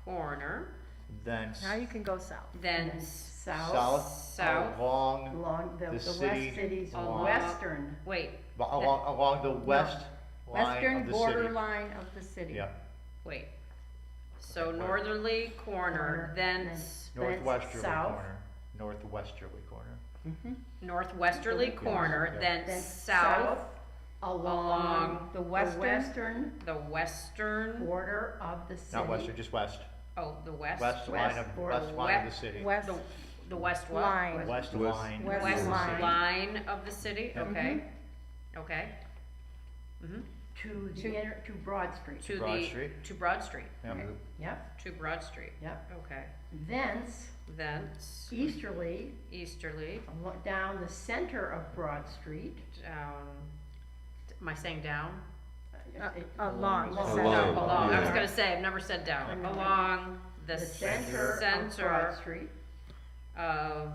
corner, Thence Now you can go south. then south, south, along, along the the west city, city's along- western, wait, along the west line Western of the border city. line of the city. Yeah, wait. So Okay, where? northerly corner, Corner, thence northwesterly south. corner, northwesterly corner. northwesterly corner, Yeah. then then south along The the western, western the western, border of the city. Not western, just west. Oh, the west? west line of, border. west line of the city. West The west what? line. West West- line. West West line. line of the city, Yep. okay, okay. Mm-hmm. To to Broad Street. To Broad the, Street. to Broad Street, Yep. Yep, to Broad Street, yep. okay. Thence Thence easterly, easterly, down the center of Broad Street. down, am I saying down? Along the Along. center. No, Along, along, I was yeah. gonna say, I've never said down, Okay. along the The center of center Broad Street of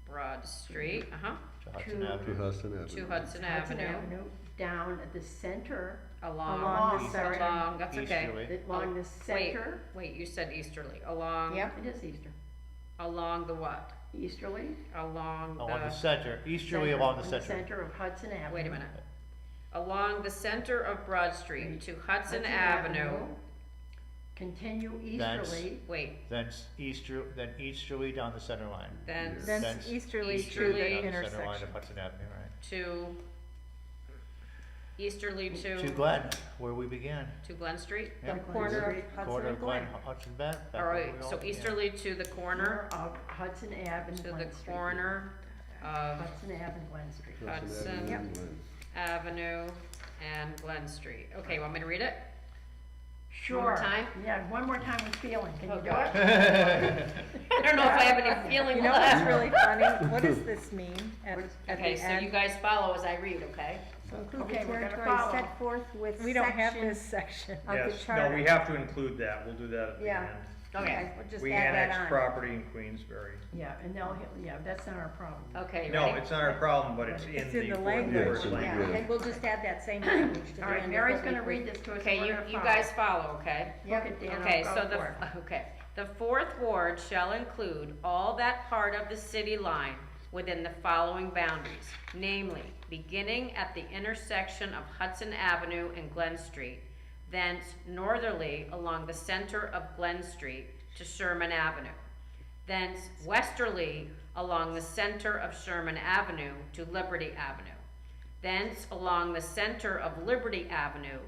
Broad Street, uh-huh, To Hudson To- To Avenue. Hudson Avenue. to Hudson Avenue, down at the center, Along the center. along, that's okay. Easterly. along the Wait, center. wait, you said easterly, along, Yep, it is easter. along the what? Easterly. Along Along the the, center, easterly along the in center. Center of Hudson Avenue. wait a minute. Along the center of Broad Street to Hudson Avenue, Continue Thence- easterly, wait, Then easterly down the center line. then Then Thence easterly to easterly the Down the center line intersection. of Hudson Avenue, right? to, easterly To to Glen, where we began. Glen Street? Yeah. The corner of Hudson Corner and of Glen, Glen. Hudson back. All right, so easterly to the corner, of Hudson Avenue, to the Glen Street. corner of Hudson Avenue, Glen Street. Hudson. Avenue, Glen. Avenue and Glen Street. Okay, want me to read it? Sure. more time? Yeah, one more time with feeling, can you do Okay. it? I don't know if I have any feeling You know what's left. really funny? What does this mean at Okay, the so you end? guys follow as I read, okay? Include Okay, the we're gonna territory follow. set forth with We don't have this section of the Yes, charter. no, we have to include that, we'll do that at the Yeah. end. Okay, We'll just We add that annex on. property in Queensbury. Yeah, and yeah, that's not our problem. okay, No, ready? it's not our problem, but it's It's in in the the Fort language, Worth Yeah, yeah, language. and we'll just add that same language to the All end right, of Mary's what we gonna read read. this to us. Okay, we're you gonna follow. guys follow, okay? Look at Dan, Okay, I'll so go for it. the fourth ward shall include all that part of the city line within the following boundaries, namely, beginning at the intersection of Hudson Avenue and Glen Street, thence northerly along the center of Glen Street to Sherman Avenue, thence westerly along the center of Sherman Avenue to Liberty Avenue, thence along the center of Liberty Avenue,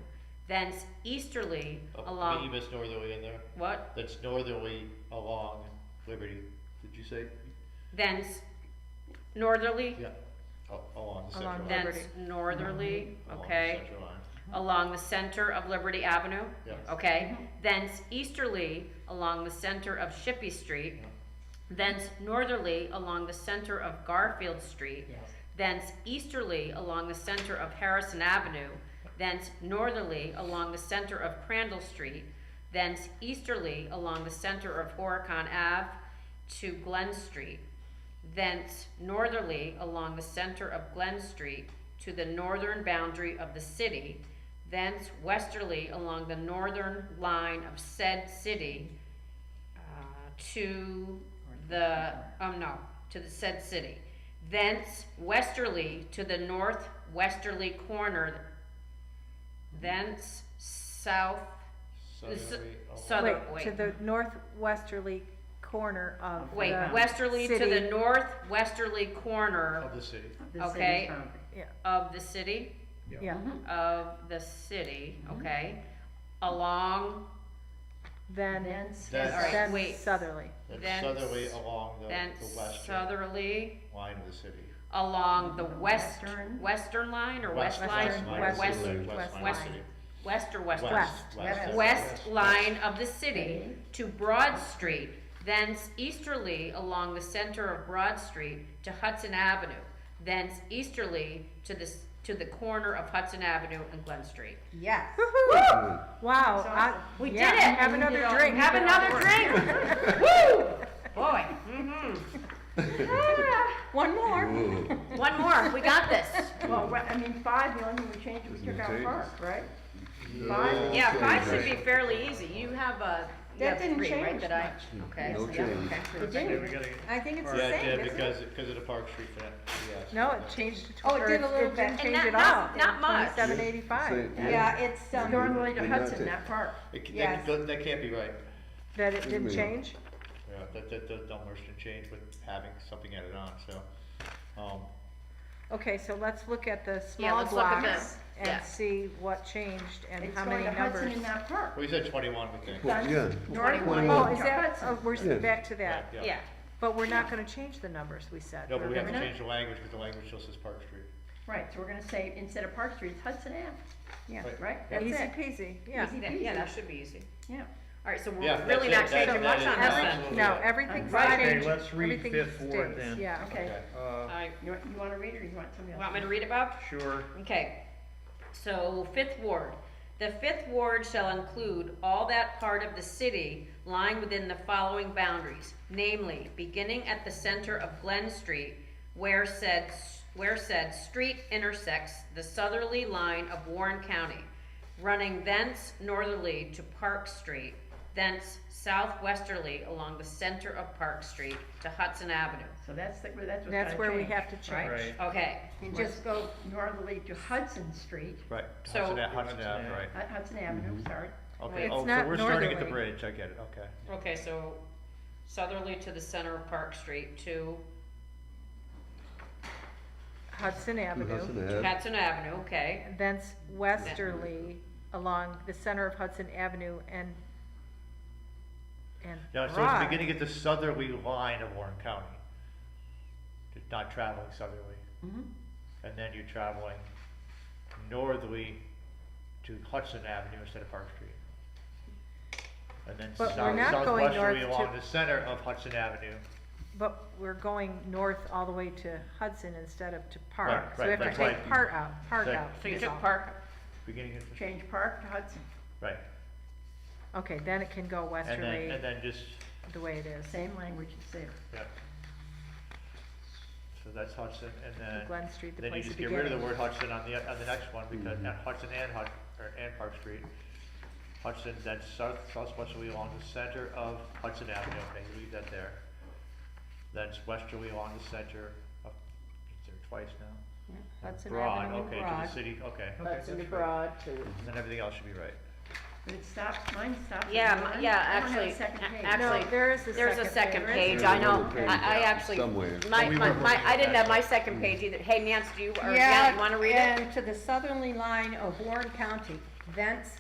thence easterly You along, missed northerly in there. what? That's northerly along Liberty. Did you say? Thence northerly, Yeah. Along the center Along line. Liberty. thence northerly, Along the okay, center line. along the center of Liberty Avenue, Yeah. okay, thence easterly along the center of Shippey Street, thence northerly along the center of Garfield Street, thence easterly along the center of Harrison Avenue, thence northerly along the center of Crandall Street, thence easterly along the center of Horicon Ave to Glen Street, thence northerly along the center of Glen Street to the northern boundary of the city, thence westerly along the northern line of said city to the, to the said city, thence westerly to the northwesterly corner, thence south, Southerly along. southern, Wait, to the northwesterly corner of wait, the westerly to the city. northwesterly corner Of the city. The city's Okay. boundary. Yeah, of the city, yeah, of the city, okay, along, then, Thence, That's- All right, then wait. southerly. That's Then southerly along then the western southerly, line of the city. along the Western. western line or West- west west line? line west- West, of the city. west line of the line. city. west or western? West. West line of the city to Broad Street, thence easterly along the center of Broad Street to Hudson Avenue, thence easterly to the corner of Hudson Avenue and Glen Street. yes. Wow. We yeah, did it. Have We another did all- drink. Have another drink. Woo! Boy. One more. Whoa. One more. We got this. Well, I mean, five, the only thing we changed, we took out Changes. park, right? No Yeah, five should changes. be fairly easy. You have you That have didn't three, right? change That I. much. Okay. No yeah, change. okay. It Okay, didn't. we gotta get- I think it's the Yeah, it same, did isn't because, it? because of the Park Street, yes. No, it changed to. Oh, it or did a little It didn't bit. And change not- at all. not- not much. 2785. Same, Yeah, it's northerly to Did Hudson, not not park. Yes. That can't be right. That it didn't mean? change? Yeah, that numbers can change with having something added on, so, Okay, so let's look at the Yeah, small let's look at blocks. Yeah. and see what changed and It's how going many to Hudson numbers. and not Park. We said 21, we think. Well, yeah. Northern Oh, line is to that, Hudson. oh, we're Yeah. back to that. Yeah. Yeah, But we're not gonna change the numbers, we said. No, but we have to We're not- change the language, because the language still says Park Street. Right, so we're gonna say, instead of Park Street, it's Hudson Ave, Yeah, right? That's easy it. peasy, yeah. Easy yeah, that peasy. should be easy. Yeah. All right, so Yeah, we're really that's not it. changing That- much that on is this then. absolutely- No, everything's Right. Okay, changed, let's read everything fifth ward stays, then. yeah. Okay. All right, You wanna read it or you want somebody else? want me to read it, Bob? Sure. Okay, so Fifth Ward. The Fifth Ward shall include all that part of the city lying within the following boundaries, namely, beginning at the center of Glen Street, where said street intersects the southerly line of Warren County, running thence northerly to Park Street, thence southwesterly along the center of Park Street to Hudson Avenue. So that's what's gotta That's where we change, have to change. Right. Okay, You just go northerly to Hudson Street, Right. So- Hudson Ave, right. Hudson Avenue, sorry. Okay, It's oh, so not we're starting at the northerly. bridge, I get it, okay. okay, so southerly to the center of Park Street to Hudson Hudson Avenue, Ave. Hudson Avenue, okay. and thence westerly along the center of Hudson Avenue and Yeah, so it's Broad. beginning at the southerly line of Warren County. Just not traveling southerly. Mhm. And then you're traveling northerly to Hudson Avenue instead of Park Street. And then But we're not going southwesterly north along to- the center of Hudson Avenue. But we're going north all the way to Hudson instead of to Park. Right, So we have to that's take right. part out, park Right. out. So you is took all. Park, Beginning at, Change Park to Hudson, right. Okay, then it can go And westerly then just, the way it is. same language is there. yeah. So that's Hudson, and then. Glen Street, the Then you place of just get rid of the beginning. word Hudson on the next one, because at Hudson and Park Street. Hudson, that's southwesterly along the center of Hudson Avenue, okay, leave that there. Then it's westerly along the center of, it's there twice now. Hudson Broad, Avenue, okay, to Broad. the city, okay. Hudson to that's right. Broad to. And then everything else should be right. But it stops, mine stops. Yeah, at one. yeah, I don't have a actually, second page. actually, No, there is a there's a second second page, page. I know, There's another page, I actually, somewhere. I didn't have my second page either. Hey, Nance, do you, or Jan, Yeah, you wanna read it? and to the southerly line of Warren County, thence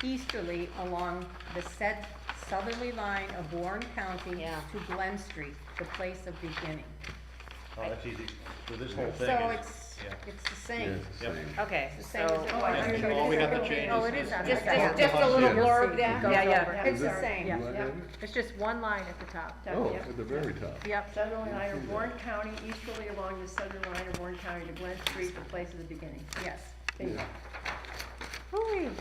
easterly along the said southerly line of Warren County Yeah. to Glen Street, the place of beginning. Oh, that's easy. So this whole thing So is, yeah. it's the Yeah, same. it's the Yep. same. Okay, It's the same so, as it was. Yeah, Sure all we it have is. to change Oh, is it is this. on just, there. just, just a little Yeah. blurb there, Goes yeah, yeah. over. It's Is the that- same. Yeah. What, Yep. Abby? It's just one line at the top. Oh, Yep. at the very top. Yep, Southerly line of Warren County, easterly along the southern line of Warren County to Glen Street, the place of the beginning. Yes. Bingo. Hooey.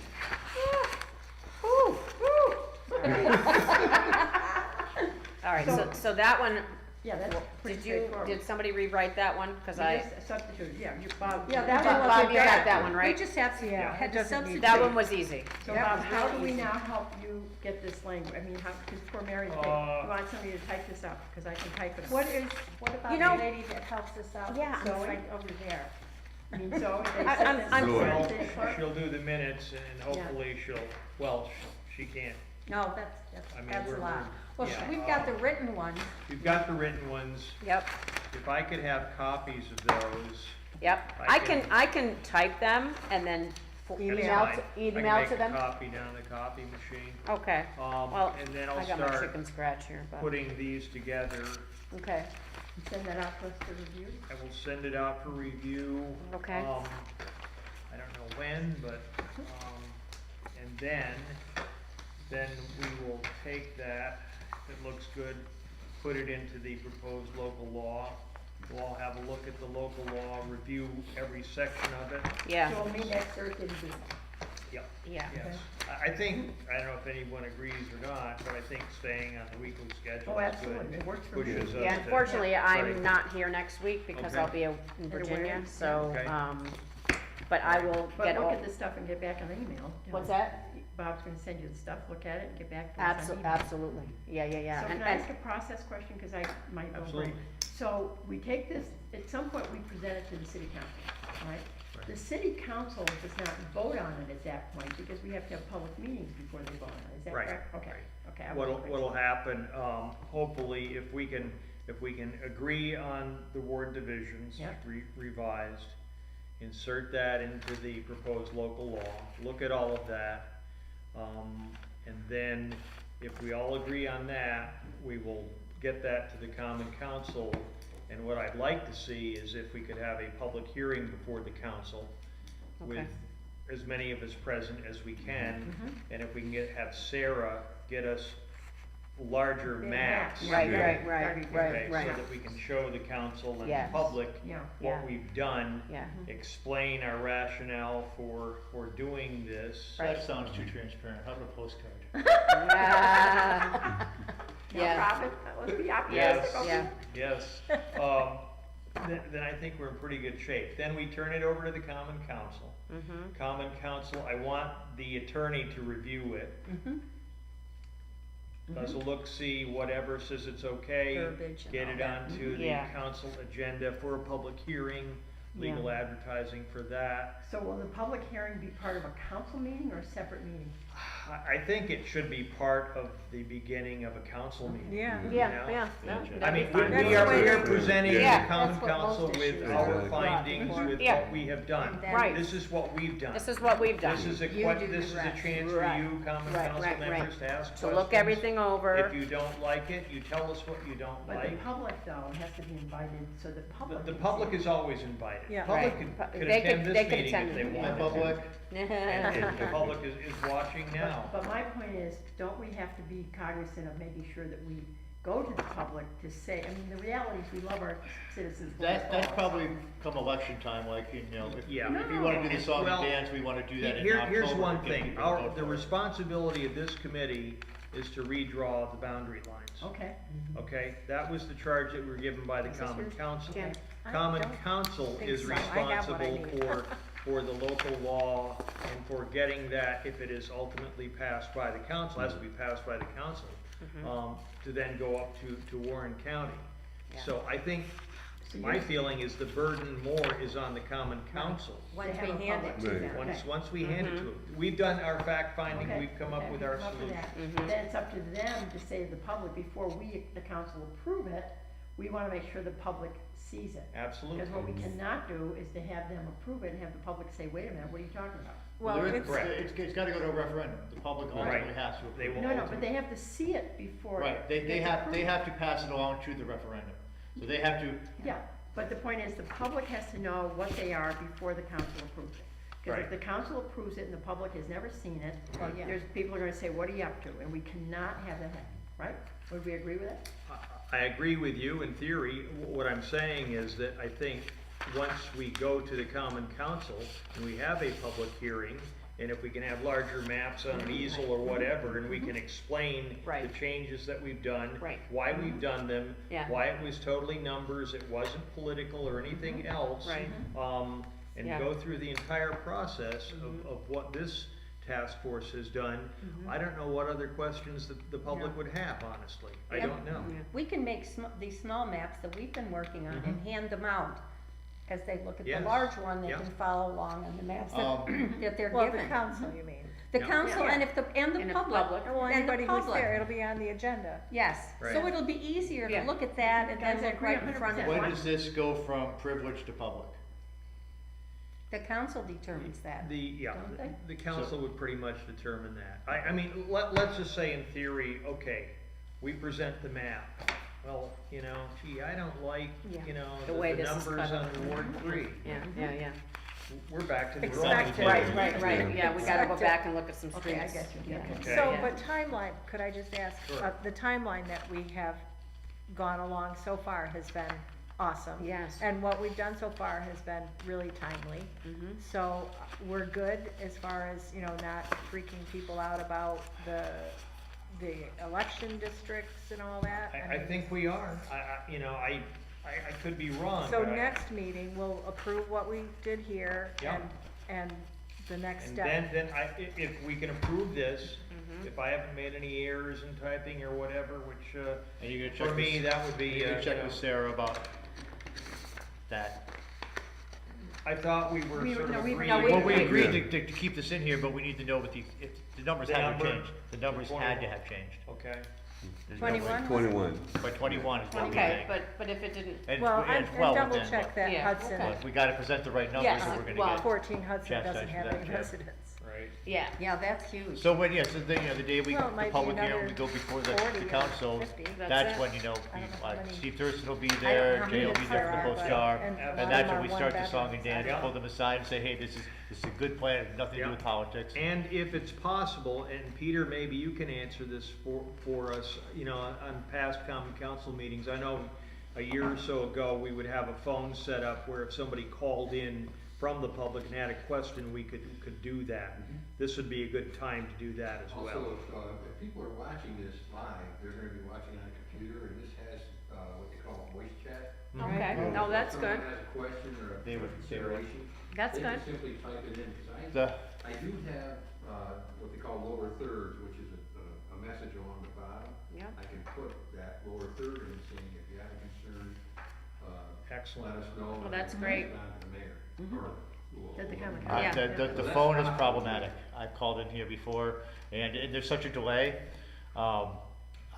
All right, so that one, Yeah, that's pretty did you, straightforward. did somebody rewrite that one? Cause You I, just substituted, yeah, you, Bob. Yeah, that one Bob, was you got that one, We right? just have to, Yeah, had it to doesn't need- substitute. That one was easy. So That Bob, was how real do we easy. now help you get this language? I mean, how, because poor Mary's big. You want somebody to type this up, because I can type it up. What about You know- the lady that helps us out? Yeah, I'm Zoe, fine. over there. I mean, so they I'm- sent this I'm- to Zoe. the city clerk. She'll do the minutes and hopefully she'll, well, she can't. No, I mean, that's a we're- lot. Well, yeah, we've got the written ones. You've got the written ones. Yep, If I could have copies of those. yep. I I can type them and then that's email fine. to, email to I them. can make a copy down the copy machine. Okay, well, And then I'll I got my start chicken scratch here, but, putting these together. okay, Send that out to us to review. I will send it out for review. Okay. I don't know when, but, and then we will take that, if it looks good, put it into the proposed local law. We'll all have a look at the local law, review every section of it. yeah, So we'll meet next Thursday to do that. Yep, yeah. yes. I think, I don't know if anyone agrees or not, but I think staying on the weekly schedule Oh, is absolutely, good. it works for me. Pushes us Yeah, to- unfortunately, Right. I'm not here next week because Okay. I'll be in Virginia, so, Okay. but I will But get look all, at this stuff and get back on email. what's that? Bob's gonna send you the stuff, look at it, and get back to us on email. Absolutely, yeah, yeah, yeah. So And- can I ask a and- process question, because I might know. Absolutely. So we take this, at some point we present it to the city council, right? The city council does not vote on it at that point, because we have to have public meetings before they vote on it, is that Right, correct? Okay, right. okay. I What'll, wasn't what'll sure. happen, hopefully, if we can agree on the ward divisions Yeah. revised, insert that into the proposed local law, look at all of that. And then if we all agree on that, we will get that to the common council. And what I'd like to see is if we could have a public hearing before the council with Okay. as many of us present as we can. And if we can have Sarah get us larger maps. Right, Yeah. right, right, Okay, right, So right. that we can show the council and the Yes. public Yeah. Yeah. what we've done. Yeah. Explain our rationale for doing this. Right. That sounds too transparent, how about a postcard? Yeah. Now, Yeah. Robin, let's be optimistic. Yes. okay? Yeah. Yes, then I think we're in pretty good shape. Then we turn it over to the common council. Mhm. Common council, I want the attorney to review it. Does a look, see, whatever, says it's okay. Verbiage and Get all it that. onto the Yeah. council agenda for a public hearing, legal advertising for that. So will the public hearing be part of a council meeting or a separate meeting? I think it should be part of the beginning of a council meeting. Yeah. you Yeah, know? yeah. no, I that'd mean, be fine. That's we are, the way we are they- presenting Yeah, the common that's what council most with issues our are. findings, Right. with Yeah. what we have done. And then- Right. This is what we've done. This is what we've done. This is a, You do this is the a rest. chance for Right. you, common Right, council right, right. members, to ask To look questions. everything over. If you don't like it, you tell us what you don't But the like. public though has to be invited, so the public. The can public see. is always invited. Yeah. Public Right. could They attend could- this they could meeting attend if they it. wanted. Public, And the public is watching now. But my point is, don't we have to be cognizant of making sure that we go to the public to say, I mean, the reality is we love our citizens. that's probably come election time, like, you know, Yeah. if we wanna do the song Well, and dance, we wanna do that in Here, October. here's one give thing, people a vote the for it. responsibility of this committee is to redraw the boundary lines. Okay, Okay, that was the charge that we were given by the common council. Yeah. I Common don't council think is so. I have what I responsible need. for the local law and for getting that, if it is ultimately passed by the council, has to be passed by the council, to then go up to Warren County. So I think, my feeling is the burden more is on the common council. Once To have we a hand public it to Right. them. Once we hand it to them. We've done our fact finding, okay. we've come up Okay, with our we've come up with solution. that. Then it's up to them to say to the public, before we, the council, approve it, we wanna make sure the public sees it. Absolutely. Because what we cannot do is to have them approve it and have the public say, wait a minute, what are you talking about? Well, There is- it's, Correct. It's gotta go to a referendum, the public ultimately Right. has to They approve. will- No, no, but they have to see it before. Right, they it's have, approved. they have to pass it along to the referendum, so they have to, Yeah, but the point is, the public has to know what they are before the council approves it. Because Right. if the council approves it and the public has never seen it, Well, yeah. there's, people are gonna say, what are you up to? And we cannot have that happen, right? Would we agree with that? I agree with you in theory. What I'm saying is that I think once we go to the common council and we have a public hearing, and if we can have larger maps on an easel or whatever, and we can explain the Right. changes that we've done, Right. why we've done them, Yeah. why it was totally numbers, it wasn't political or anything else. Right. And Yeah. go through the entire process of what this task force has done. I don't know what other questions the public Yeah. would have, honestly. I Yeah. don't know. We can make these small maps that we've been working on and hand them out. As they look at the Yes. large one, they Yeah. can follow along on the maps that, that they're well, the given. council, you mean. The Yeah. council Yeah. and if the, and And the the public. public. Well, And the anybody who's public. there, it'll be on the agenda. Yes, so Right. it'll be easier Yeah. to look at that and then Guys, I look agree right in front of 100%. when it. does this go from privilege to public? The council determines that. Don't they? The council would pretty much determine that. I mean, let's just say in theory, okay, we present the map. Well, you know, gee, I don't like, Yeah. you know, The way the this is numbers cut on up. Ward 3. Yeah, yeah, We're back to the Expected. drawing board. Right, right, right, yeah, we gotta go Expected. back and look at some Okay, I streets. get you, Yeah. Okay. So, Yeah. but timeline, could I just ask, Sure. the timeline that we have gone along so far has been awesome. Yes. And what we've done so far has been really timely. Mhm. So we're good as far as, you know, not freaking people out about the election districts and all that. I think we are. You know, I could be wrong. So but I- next meeting, we'll approve what we did here Yeah. and the next And step. then if we can approve this, Mm-hmm. if I haven't made any errors in typing or whatever, which, And you're gonna check for me, with- that would be, You can you check know, with Sarah about that. I thought we were We- sort no, of we- agreeing. no, Well, we we- agreed to keep this in here, but we need to know what if the numbers The had to number. change. The numbers had to have changed. Okay, There's no way- 21? 21. By 21 is what we Okay, think. but if it didn't, And Well, it's and well double within, check but- that Yeah, Hudson, okay. But we gotta present the right numbers Yes, or we're gonna well, get. 14 Hudson chastised doesn't have for that, any yeah. residents. Right. yeah. Yeah, that's huge. So when, yes, the day we, Well, it the might be public hearing, another we go before the 40 or council, 50. That's that's it. when, you know, I don't know how many- Steve Thurston will be I don't know there, how Jay many will be there there from are, the but- jar, and and a lot that's of them when we are start the one song and bedrooms. dance, pull them aside and say, hey, this is a good plan, nothing to do with Yeah. politics. And if it's possible, and Peter, maybe you can answer this for us, you know, on past common council meetings, I know a year or so ago, we would have a phone set up where if somebody called in from the public and had a question, we could do that. This would be a good time to do that as well. Also, if people are watching this live, they're gonna be watching on a computer, and this has, what they call voice chat. Okay, Yeah. no, that's If good. someone has a question or They a would- consideration, That's they good. can simply type it in, because The, I do have, what they call lower thirds, which is a message along the bottom. Yeah. I can put that lower third in saying, if you have a concern, Excellent. let us know. Well, that's and great. pass it on to the mayor, or who- That the common whoever. Yeah. the phone is problematic, I've called in here before, and there's such a delay.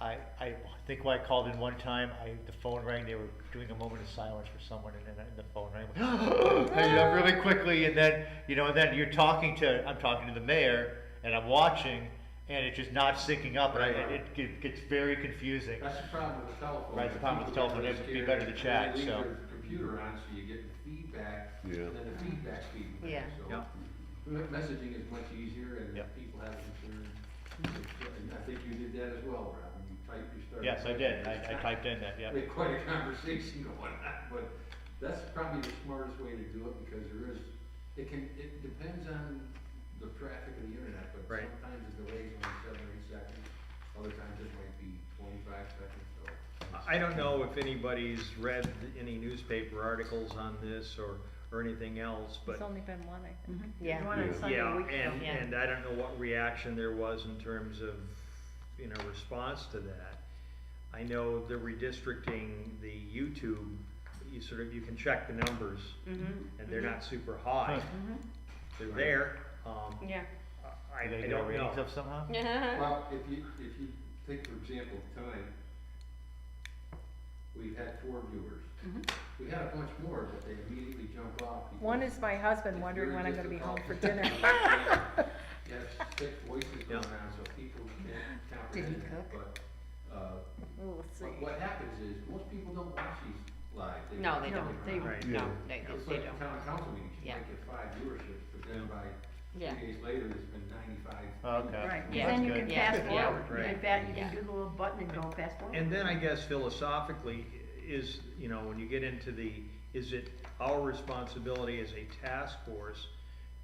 I think when I called in one time, the phone rang, they were doing a moment of silence for someone, and then the phone rang, and, you know, really quickly, and then, you know, and then I'm talking to the mayor, and I'm watching, and it's just not syncing up, and Right. it gets very confusing. That's the problem with the telephone. Right, the problem with the telephone, People it'd be get better to scared, chat, and they leave so. their computer on, so you get the feedback, Yeah. and then the feedback's feedback. Yeah. So Yeah. messaging is much easier, and Yeah. if people have concerns, and I think you did that as well, Rob, when you typed, you started. Yes, I did, I typed in that, yeah. We had quite a conversation going on, but that's probably the smartest way to do it, because it depends on the traffic of the internet, but Right. sometimes the delay's only 7 or 8 seconds, other times it might be 25 seconds, so. I don't know if anybody's read any newspaper articles on this or anything else, but It's only been one, I think. Yeah. There's one on Sunday a yeah, week ago. and, Yeah. and I don't know what reaction there was in terms of, you know, response to that. I know the redistricting, the YouTube, you can check the numbers, Mm-hmm. and they're not super high. They're there, Yeah. I Do they get don't ratings know. up somehow? Well, if you take, for example, tonight, we've had 4 viewers. We had a bunch more, but they immediately jump off. because One is my husband it's wondering very when I'm gonna be home for difficult. dinner. You have 6 voices Yeah. going on, so people can't Did he comprehend that, but, We'll see. but what happens is, most people don't watch these live. No, they No, don't. they- Right. No, they It's they like don't. the town council meetings, you Yeah. might get 5 viewerships, but then by Yeah. 3 days later, there's been 95. Okay. Right, Yeah. then you That's can good. fast Yeah. forward, Right. in fact, you Yeah. can do the little button and go fast forward. And then I guess philosophically is, you know, when you get into is it our responsibility as a task force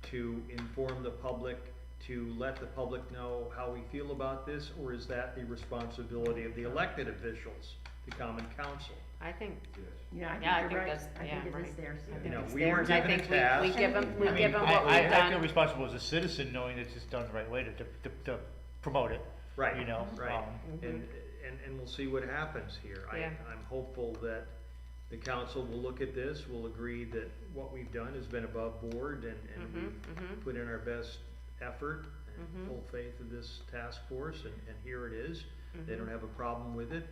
to inform the public, to let the public know how we feel about this, or is that the responsibility of the elected officials, the common council? I think, Yes. Yeah, Yeah, I I think think you're right, that's- I yeah, think it is right. theirs. I You think know, it's we were theirs. I given a think task. we give them, I we mean, give them what we've I feel done. responsible as a citizen, knowing that it's done the right way to promote it. Right, You know, right, and we'll see what happens here. Yeah. I'm hopeful that the council will look at this, will agree that what we've done has been above board, and we've put in our best effort and full faith of this task force, and here it is. They don't have a problem with it,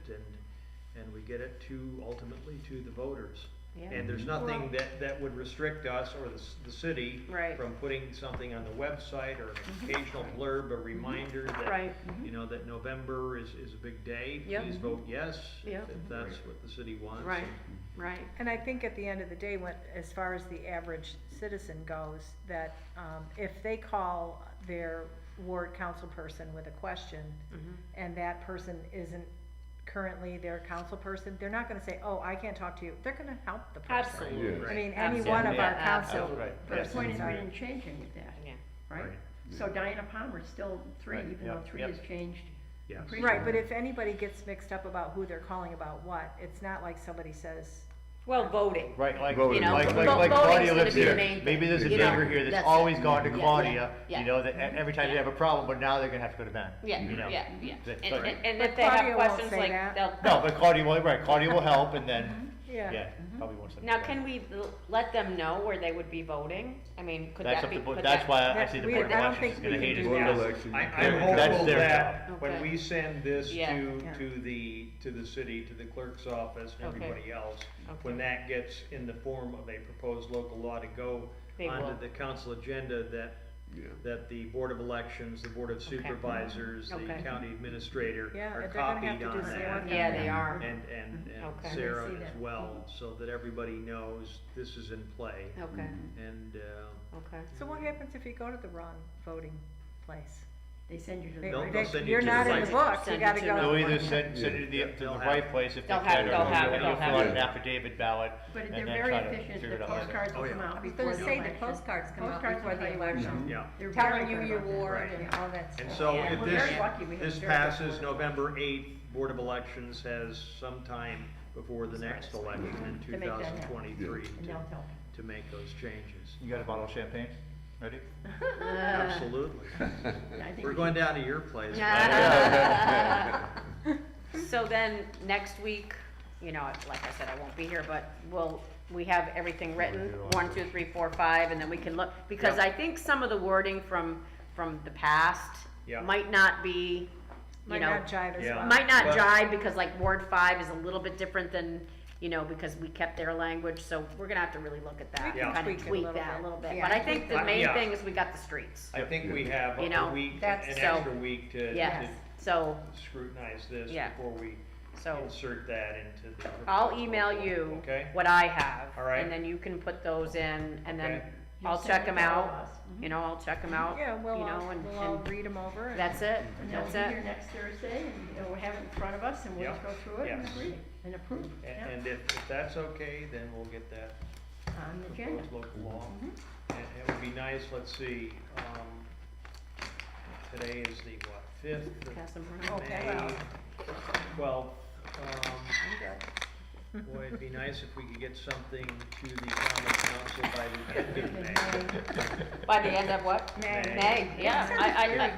and we get it ultimately to the voters. Yeah. And there's nothing that would restrict us or the city Right. from putting something on the website or an occasional blurb, a reminder that, Right. you know, that November is a big day. Yep. Please vote yes, Yep. if that's what the city wants. Right, right. And I think at the end of the day, as far as the average citizen goes, that if they call their ward council person with a question, and that person isn't currently their council person, they're not gonna say, oh, I can't talk to you. They're gonna help the person. Absolutely. Yeah. I mean, any one of Absolutely. our Yeah, council absolutely. But the point is, we persons are. didn't change any of that, Yeah. right? Right. So Diana Palmer's still 3, Right, even yep, though 3 yep. has changed. Yes. Appreciate Right, but if anybody gets mixed up about who they're calling about what, it's not like somebody says, Well, voting. Right, like, Voting. You know, like voting's Claudia gonna lives be the here, main maybe there's a thing, you know, neighbor here that's that's always it. gone to Yeah, Claudia, yeah, you know, that every time they yeah. have a problem, but now they're gonna have to go to Ben. Yeah, you know. yeah, yeah. That- And, but- and But if they have Claudia won't questions, say like, that. they'll. No, but Claudia will, right, Claudia will help, and then, Yeah, probably won't send it Now, back. can we let them know where they would be voting? I mean, could That's that up be? to, could that's that- why I that- see the we- Board of I don't Elections think is gonna we hate can us. do Board that. election. I'm That's hopeful their that job. when Okay. we send this Yeah. to the city, to the clerk's office and Okay. everybody else, Okay. when that gets in the form of a proposed local law to go They will. onto the council agenda, Yeah. that the Board of Elections, the Board of Supervisors, the Okay. county administrator Yeah, are they're gonna have copied to do on some that. work on Yeah, that. they are. And Okay. Sarah They see as that. well, so that everybody knows this is in play. Okay, And, okay. So what happens if you go to the wrong voting place? They send you to They- the. They'll send you You're to the not in right- the book, you Send gotta it to go. the- They'll to either the- send it to the They'll right have- place if they They'll can, have- or they'll have it, you'll they'll fill have out it. an affidavit ballot But and they're then very try to efficient, figure the it out later. postcards will Oh, come yeah. out I was before gonna the say, the election. postcards come out Postcards before will the tell you. election, yeah. They're telling very you good your about that. ward Right. and all that And stuff. so Yeah. if We're this, very lucky we have this very good passes board. November 8th, Board of Elections has some time before the next election in To make that happen. 2023 And they'll tell. to make those changes. You got a bottle of champagne ready? Absolutely. I think We're we going should- down to your place. So then, next week, you know, like I said, I won't be here, but we have everything written, 1, 2, 3, 4, 5, and then we can look, because Yeah. I think some of the wording from the past Yeah. might not be, you Might know, not jive as Yeah. well. might not But- jive, because like Ward 5 is a little bit different than, you know, because we kept their language, so we're gonna have to really look at that, We can and kind tweak of it a tweak little that a bit. little bit. Yeah, But I think the main Yeah. thing is we got the streets, I think we have You know, a week, an that's- so- extra week to yes, so, scrutinize this Yeah. before we so. insert that into the. I'll proposal. email you Okay? what I have. All right. And then you can put those in, and Okay. then You'll I'll send check it them to all of out. us. You know, I'll check them out, Yeah, you we'll know, all, and, we'll all and read them over. and- that's it, And they'll that's be here it. next Thursday, and we'll have it in front of us, and we'll just Yeah. go through it and Yes. agree and approve. And, Yeah. and if that's okay, then we'll get that On the agenda. proposed local law. And it would be nice, let's see, today is the, what, 5th Pass them of around. Okay. May, 12th. Boy, it'd be nice if we could get something to the common council by the end of May. By the end of what? May. May, yeah,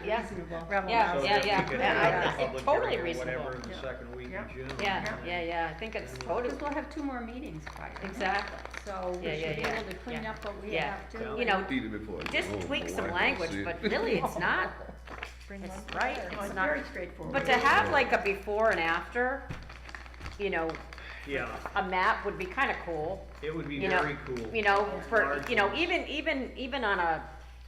yeah, Reasonable. Rebel Yeah, House. So yeah, that we yeah. could Yeah, have I- a it's public totally hearing or reasonable. whatever, the Yeah. second week Yeah. in June. yeah, I think it's totally, Because we'll have 2 more meetings prior. exactly. So we Yeah, yeah, should be yeah, able to clean yeah. up what we Yeah. have to. Yeah. You know, Eat it before. I just go home. tweak My some wife language, will see but it. really it's not, Bring it's one. right, No, it's it's not. very straightforward. But to have like a before and after, you know, Yeah, a map would be kind of cool. it would be You know, very cool. You know, for, Large you know, ones. even on a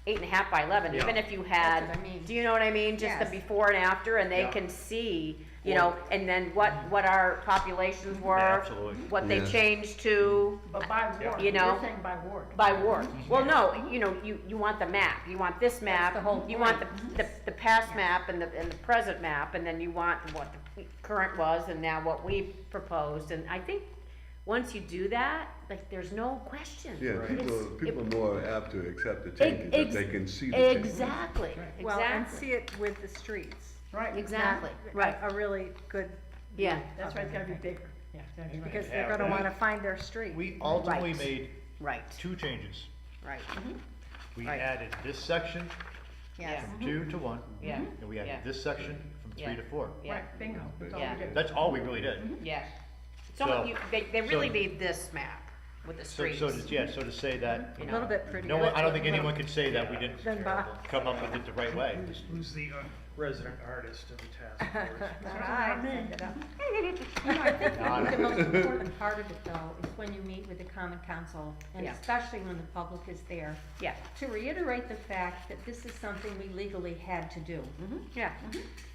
8.5 by 11, Yeah. even if you That's had, what I mean. do you know what I mean? Just the Yes. before and after, and they Yeah. can see, you Or- know, and then what our populations were, Absolutely. what they Yeah. changed to But by ward, You know, you're saying by ward. by ward. Well, no, you know, you want the map, you want this map, the whole you want point. the past map and the present map, and then you want what the current was and now what we proposed, and I think once you do that, like, there's no question. Yeah, It's- people are more apt to accept the Ex- changes if ex- they can see the changes. Exactly, Well, and exactly, see it with the streets. Right. exactly, Not right, A really good. yeah. That's why it's gotta be bigger. Yeah, it's gotta be Because right. they're Yeah, gonna right. wanna find their street. We ultimately Right. made Right, 2 changes. right, We Right. added this section yes, from 2 to 1, yeah, and we Yeah. added this section from 3 Yeah. to 4. yeah, Right, bingo. That's all Yeah. we did. That's all we really did. yeah. So, So- they really so- need this map with the So, streets. so to say that, You A know. little bit prettier. no one, I don't think anyone could say that we didn't Then Bob. come up with it the right way. Who's the resident artist of the task force? All right, send it up. You know, I think the most important part of it though is when you meet with the common council, and Yeah. especially when the public is there, Yeah, to reiterate the fact that this is something we legally had to do. yeah,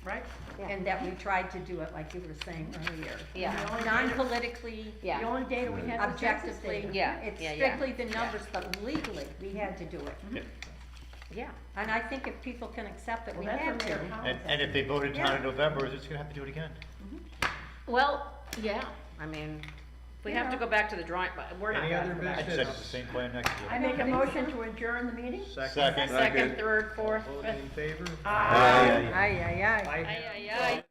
Right? Yeah. And that we tried to do it, like you were saying earlier. yeah, The only Non-politically, yeah. The only data we had was census objectively. data. Yeah, It's yeah, yeah. strictly the numbers, but legally, we had to do it. Yeah, And I think if people can accept that Well, we that's had what Mayor to. Collins And if they voted town in Yeah. November, they're just gonna have to do it again. well, yeah, I mean, if we have to go back to the drawing, but we're not Any gonna other go back. I just said it's the same plan next I year. make a motion to adjourn the meeting? Second. Second, third, fourth, Voting fifth. in favor? Aye. Ay, ay, ay. Aye. Aye, aye, aye.